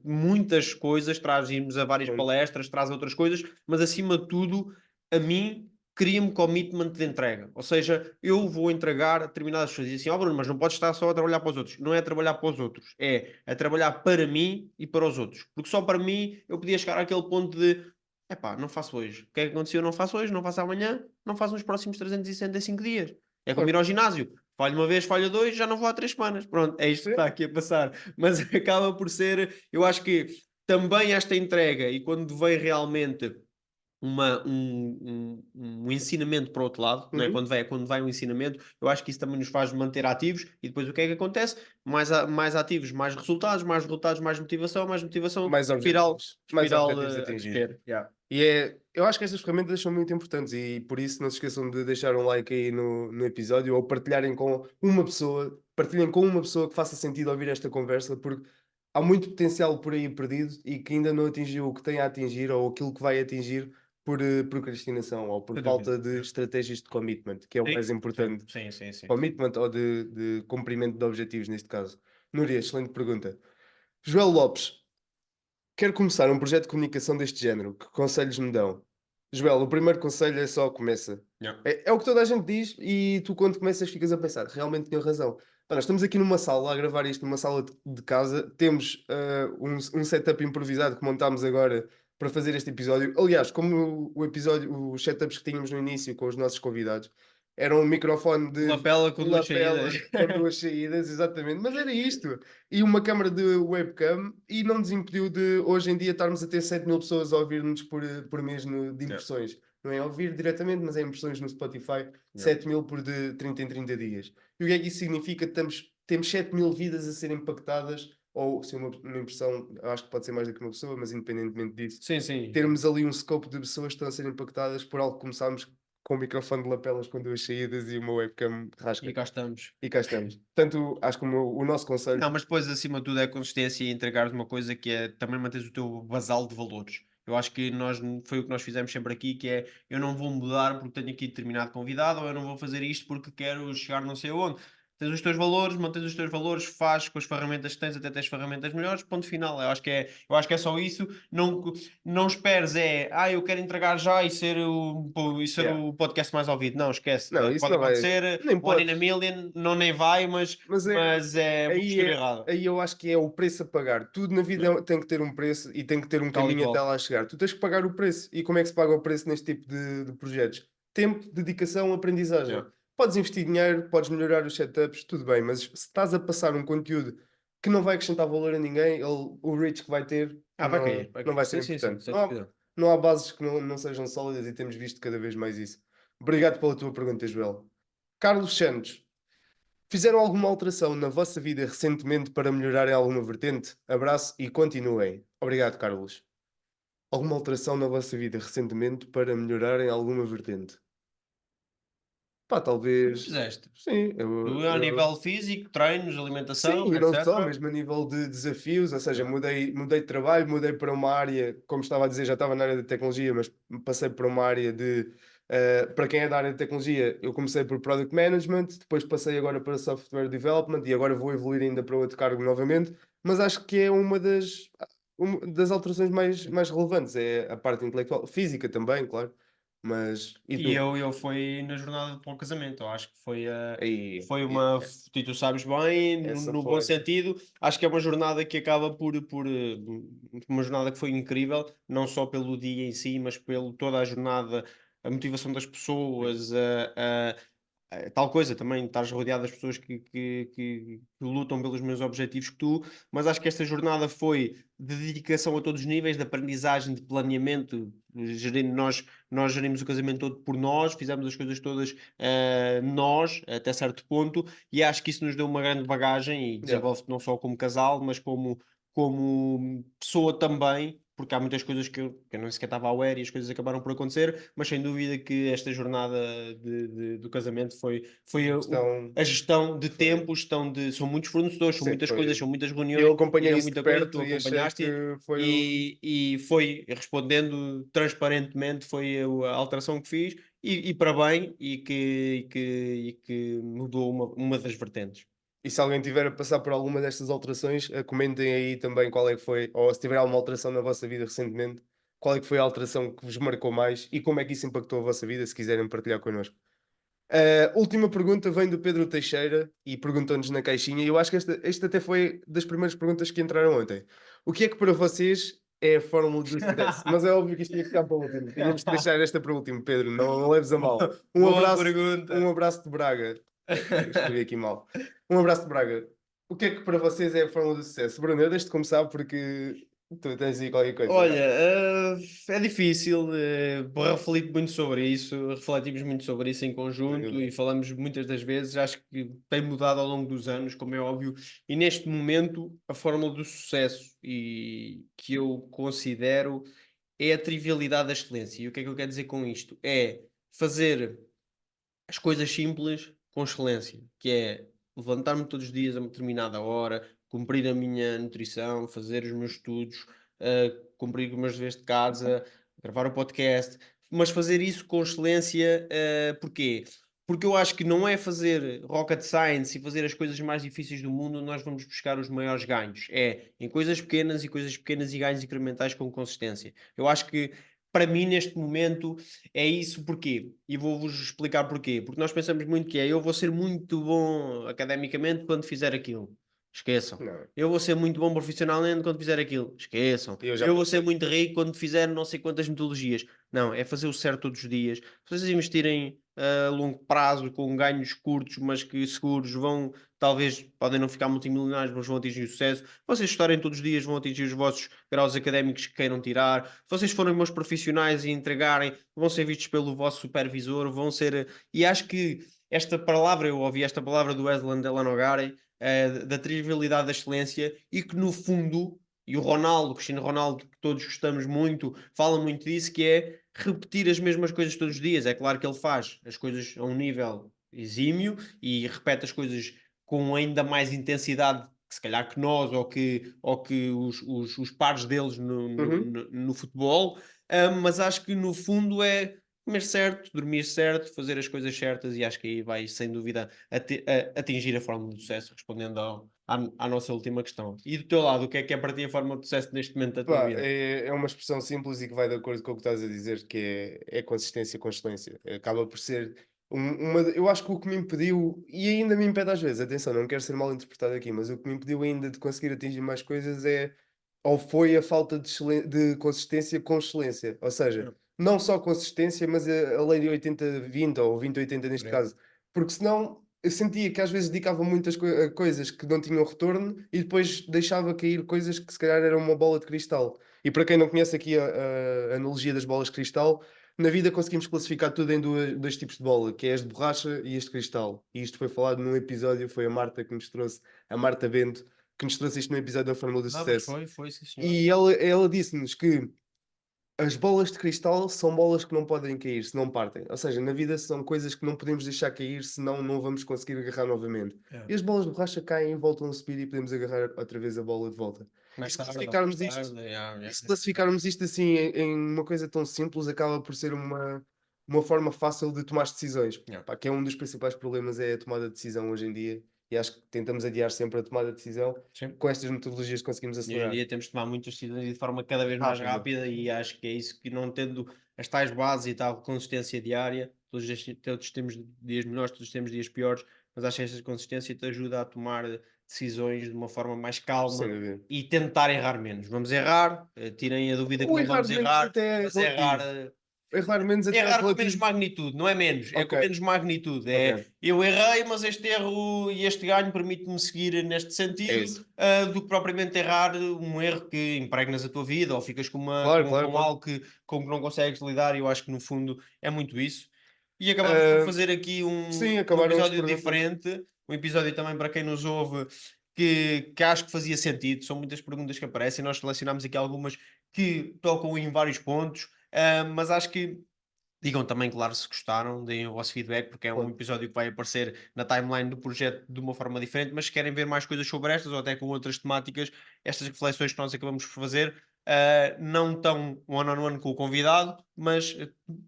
muitas coisas, traz irmos a várias Bom, palestras, traz outras coisas, mas acima de tudo, a mim cria-me commitment de entrega. Ou seja, eu vou entregar determinadas coisas. E assim, ó Bruno, mas não podes estar só a trabalhar para os outros. Não é trabalhar para os outros, é a trabalhar para mim e para os outros. Porque só para mim eu podia chegar àquele ponto de epá, não faço hoje. O que é que aconteceu? Não faço hoje, não faço amanhã, não faço nos próximos 365 dias. É como ir claro. ao ginásio. Falho uma vez, falho dois, já não vou há 3 semanas. Pronto, é isto que está Sim. aqui a passar. Mas acaba por ser, eu acho que também esta entrega e quando vem realmente um ensinamento para o outro lado, não é? Uhum. Quando vai um ensinamento, eu acho que isso também nos faz manter ativos e depois o que é que acontece? Mais ativos, mais resultados, mais motivação, Mais objetivos. Mais objetivos a a atingir. crescer. Yeah. E eu acho que estas ferramentas são muito importantes e por isso não se esqueçam de deixar um like aí no episódio ou partilharem com uma pessoa, partilhem com uma pessoa que faça sentido ouvir esta conversa, porque há muito potencial por aí perdido e que ainda não atingiu o que tem a atingir ou aquilo que vai atingir por procrastinação ou por Sem dúvida. falta de estratégias de commitment, que é o mais Sim, importante. sim, sim, sim. Commitment ou de cumprimento de objetivos, neste caso. Núria, excelente pergunta. Joel Lopes, quero começar um projeto de comunicação deste género. Que conselhos me dão? Joel, o primeiro conselho é só começa. Yeah. É o que toda a gente diz e tu quando começas ficas a pensar, realmente tenho razão. Pá, nós estamos aqui numa sala a gravar isto numa sala de casa, temos um setup improvisado que montámos agora para fazer este episódio. Aliás, como o episódio, os setups que tínhamos no início com os nossos convidados, era um microfone de Lapela com 2 saídas. lapela com duas saídas, exatamente, mas era isto e uma câmara de webcam e não nos impediu de hoje em dia estarmos a ter 7.000 pessoas a ouvir-nos por mês de Yeah, impressões. Não é ouvir diretamente, mas é impressões no Spotify, yeah. 7.000 por de 30 em 30 dias. E o que é que isso significa? Temos 7.000 vidas a serem impactadas, ou se uma impressão, eu acho que pode ser mais do que uma pessoa, mas independentemente disso, Sim, sim. termos ali um scope de pessoas que estão a ser impactadas por algo que começámos com um microfone de lapelas com duas saídas e uma webcam E rasca. cá estamos. E cá estamos. Portanto, acho que o nosso conselho. Não, mas depois, acima de tudo, é a consistência e entregares uma coisa que é também manteres o teu basal de valores. Eu acho que foi o que nós fizemos sempre aqui, que é eu não vou mudar porque tenho aqui determinado convidado, ou eu não vou fazer isto porque quero chegar não sei aonde. Tens os teus valores, mantens os teus valores, faz com as ferramentas que tens, até tens ferramentas melhores, ponto final. Eu acho que é só isso. Não esperes, eu quero entregar já e ser Yeah. o podcast mais ouvido. Não, esquece. Não, isso Pode não vai. acontecer, Nem one in a podes. million, não nem vai, Mas mas é muito aí, escolher errado. aí eu acho que é o preço a pagar. Tudo na vida Yeah, tem que ter um preço e tem que ter um tal e caminho até qual. lá chegar. Tu tens que pagar o preço. E como é que se paga o preço neste tipo de projetos? Tempo, dedicação, Yeah. aprendizagem. Podes investir dinheiro, podes melhorar os setups, tudo bem, mas se estás a passar um conteúdo que não vai acrescentar valor a ninguém, o reach que vai ter Vai cair, vai não cair. vai ser Sim, sim, sim, importante. sem dúvida. Não há bases que não sejam sólidas e temos visto cada vez mais isso. Obrigado pela tua pergunta, Joel. Carlos Santos, fizeram alguma alteração na vossa vida recentemente para melhorar em alguma vertente? Abraço e continuem. Obrigado, Carlos. Alguma alteração na vossa vida recentemente para melhorar em alguma vertente? Pá, Tu talvez. fizeste. Sim, Tu a nível físico, treinos, sim, alimentação, e não só, etcétera. mesmo a nível de desafios, ou seja, Yeah. mudei de trabalho, mudei para uma área, como estava a dizer, já estava na área da tecnologia, mas passei para uma área de. Para quem é da área de tecnologia, eu comecei por Product Management, depois passei agora para Software Development e agora vou evoluir ainda para outro cargo novamente, mas acho que é uma das alterações mais relevantes, é a parte intelectual, física também, claro, mas e E tu? eu fui na jornada para o casamento. Eu acho que Aí, foi uma. E tu sabes bem, essa no bom foi. sentido. Acho que é uma jornada que acaba uma jornada que foi incrível, não só pelo dia em si, mas pelo toda a jornada, a motivação das pessoas, tal coisa também, estás rodeado das pessoas que lutam pelos mesmos objetivos que tu, mas acho que esta jornada foi de dedicação a todos os níveis, de aprendizagem, de planeamento, nós gerimos o casamento todo por nós, fizemos as coisas todas nós, até certo ponto, e acho que isso nos deu uma grande bagagem e Yeah. desenvolve-te não só como casal, mas como pessoa também, porque há muitas coisas que eu nem sequer estava aware e as coisas acabaram por acontecer, mas sem dúvida que esta jornada do casamento foi Gestão a gestão de foi. tempo, são muitos fornecedores, são Sim, muitas coisas, foi. são muitas reuniões, Eu e acompanhei era isso de muita coisa, tu perto e achei acompanhaste que foi e foi respondendo transparentemente, foi a alteração que fiz e para bem, e que mudou uma das vertentes. e se alguém tiver a passar por alguma destas alterações, comentem aí também qual é que foi, ou se tiver alguma alteração na vossa vida recentemente, qual é que foi a alteração que vos marcou mais e como é que isso impactou a vossa vida, se quiserem partilhar connosco. A última pergunta vem do Pedro Teixeira e perguntou-nos na caixinha, e eu acho que esta até foi das primeiras perguntas que entraram ontem. O que é que para vocês é a fórmula do sucesso? Mas é óbvio que isto tinha que ficar para o último. Tínhamos que deixar esta para o último, Pedro, não leves a mal. Boa pergunta. Um abraço de Braga. Escrevi aqui mal. Um abraço de Braga. O que é que para vocês é a fórmula do sucesso? Bruno, eu deixo-te começar porque tu tens aí qualquer coisa. Olha, é difícil, reflito muito sobre isso, refletimos muito sobre isso em Sem conjunto dúvida. e falamos muitas das vezes, acho que tem mudado ao longo dos anos, como é óbvio, e neste momento a fórmula do sucesso e que eu considero é a trivialidade da excelência. E o que é que eu quero dizer com isto? É fazer as coisas simples com excelência, que é levantar-me todos os dias a uma determinada hora, cumprir a minha nutrição, fazer os meus estudos, cumprir os meus deveres de casa, gravar o podcast, mas fazer isso com excelência, porquê? Porque eu acho que não é fazer rocket science e fazer as coisas mais difíceis do mundo, nós vamos buscar os maiores ganhos. É em coisas pequenas e coisas pequenas e ganhos incrementais com consistência. Eu acho que para mim, neste momento, é isso porquê? E vou-vos explicar porquê. Porque nós pensamos muito que é eu vou ser muito bom academicamente quando fizer aquilo. Esqueçam. Não, Eu vou ser muito bom profissionalmente quando fizer aquilo. Esqueçam. eu já Eu vou ser passei. muito rico quando fizer não sei quantas metodologias. Não, é fazer o certo todos os dias. Vocês investirem a longo prazo com ganhos curtos, mas que seguros vão, talvez, podem não ficar multimilionários, mas vão atingir o sucesso. Vocês estarem todos os dias, vão atingir os vossos graus académicos que queiram tirar. Se vocês forem bons profissionais e entregarem, vão ser vistos pelo vosso supervisor, vão ser. E acho que esta palavra, eu ouvi esta palavra do Aslan Delanogare, da trivialidade da excelência, e que no fundo, e o Ronaldo, o Cristiano Ronaldo, que todos gostamos muito, fala muito disso, que é repetir as mesmas coisas todos os dias. É claro que ele faz as coisas a um nível exímio e repete as coisas com ainda mais intensidade que se calhar que nós ou que os pares deles Uhum. no futebol, mas acho que no fundo é comer certo, dormir certo, fazer as coisas certas e acho que aí vai sem dúvida atingir a fórmula do sucesso, respondendo à nossa última questão. E do teu lado, o que é para ti a fórmula do sucesso neste momento da tua Pá, vida? é uma expressão simples e que vai de acordo com o que estás a dizer, que é consistência com excelência. Acaba por ser eu acho que o que me impediu, e ainda me impede às vezes, atenção, não quero ser mal interpretado aqui, mas o que me impediu ainda de conseguir atingir mais coisas ou foi a falta de consistência com excelência. Ou seja, Hum, não só consistência, mas a lei de 80-20 ou 20-80 neste Obrigado. caso. Porque senão eu sentia que às vezes dedicava muitas a coisas que não tinham retorno e depois deixava cair coisas que se calhar eram uma bola de cristal. E para quem não conhece aqui a analogia das bolas de cristal, na vida conseguimos classificar tudo em dois tipos de bola, que é as de borracha e as de cristal. E isto foi falado num episódio, foi a Marta que nos trouxe, a Marta Bento, que nos trouxe isto no episódio da Fórmula do Ah, pois Sucesso. foi, sim senhor. E ela disse-nos que as bolas de cristal são bolas que não podem cair, se não partem. Ou seja, na vida são coisas que não podemos deixar cair, senão não vamos conseguir agarrar novamente. É. E as bolas de borracha caem, voltam a subir e podemos agarrar outra vez a bola de volta. E Mais se tarde ou mais classificarmos isto, tarde, yeah, e yeah, se yeah. classificarmos isto assim em uma coisa tão simples, acaba por ser uma forma fácil de tomar decisões. Yeah. Pá, que é um dos principais problemas é a tomada de decisão hoje em dia. E acho que tentamos adiar sempre a tomada de decisão. Sim. Com estas metodologias conseguimos E hoje em acelerar. dia temos de tomar muitas decisões e de forma cada vez mais Rápido. rápida e acho que é isso que não tendo as tais bases e tal consistência diária, todos temos dias melhores, todos temos dias piores, mas acho que esta consistência te ajuda a tomar decisões de uma forma mais Sem calma dúvida. e tentar errar menos. Vamos errar, tirem a dúvida que O não errar vamos menos errar, até é mas errar relativo. Errar menos até é errar com menos relativo. magnitude, não é menos, é Ok, com menos magnitude. É, ok. eu errei, mas este erro e este ganho permite-me seguir neste É sentido, isso. do que propriamente errar um erro que impregnas a tua vida ou ficas Claro, claro, com claro. algo com que não consegues lidar. E eu acho que no fundo é muito isso. E acabamos por Ah, fazer aqui sim, um acabaram as episódio perguntas. diferente, um episódio também para quem nos ouve que acho que fazia sentido. São muitas perguntas que aparecem, nós selecionámos aqui algumas que tocam em vários pontos, mas acho que digam também, claro, se gostaram, deem o vosso feedback, porque é um Claro. episódio que vai aparecer na timeline do projeto de uma forma diferente, mas se querem ver mais coisas sobre estas ou até com outras temáticas, estas reflexões que nós acabamos por fazer, não tão one-on-one com o convidado, mas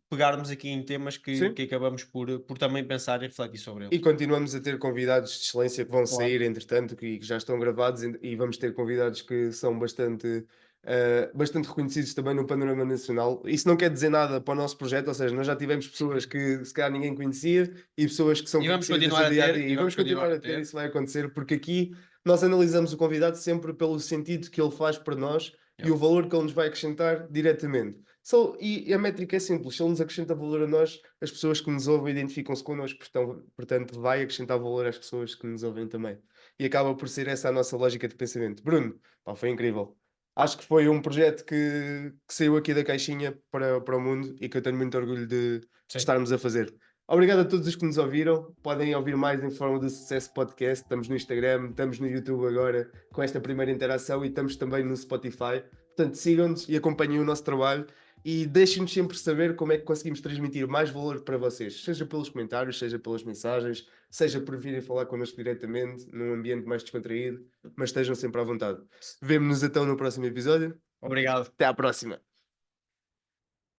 pegarmos aqui em temas Sim. que acabamos por também pensar e refletir sobre E eles. continuamos a ter convidados de excelência que vão Claro. sair, entretanto, que já estão gravados, e vamos ter convidados que são bastante reconhecidos também no panorama nacional. Isso não quer dizer nada para o nosso projeto, ou seja, nós já tivemos pessoas que se calhar ninguém conhecia e pessoas que são E vamos conhecidas continuar no a dia a ter, dia, e e vamos vamos continuar continuar a a ter, ter. isso vai acontecer, porque aqui nós analisamos o convidado sempre pelo sentido que ele faz para nós Yeah. e o valor que ele nos vai acrescentar diretamente. E a métrica é simples, se ele nos acrescenta valor a nós, as pessoas que nos ouvem identificam-se connosco, portanto vai acrescentar valor às pessoas que nos ouvem também. E acaba por ser essa a nossa lógica de pensamento. Bruno, pá, foi incrível. Acho que foi um projeto que saiu aqui da caixinha para o mundo e que eu tenho muito orgulho de Sim. estarmos a fazer. Obrigado a todos os que nos ouviram. Podem ouvir mais em forma de Sucesso Podcast. Estamos no Instagram, estamos no YouTube agora com esta primeira interação e estamos também no Spotify. Portanto, sigam-nos e acompanhem o nosso trabalho e deixem-nos sempre saber como é que conseguimos transmitir mais valor para vocês, seja pelos comentários, seja pelas mensagens, seja por virem falar connosco diretamente, num ambiente mais descontraído, mas estejam sempre à vontade. Vemo-nos então no próximo episódio. Obrigado. Até à próxima!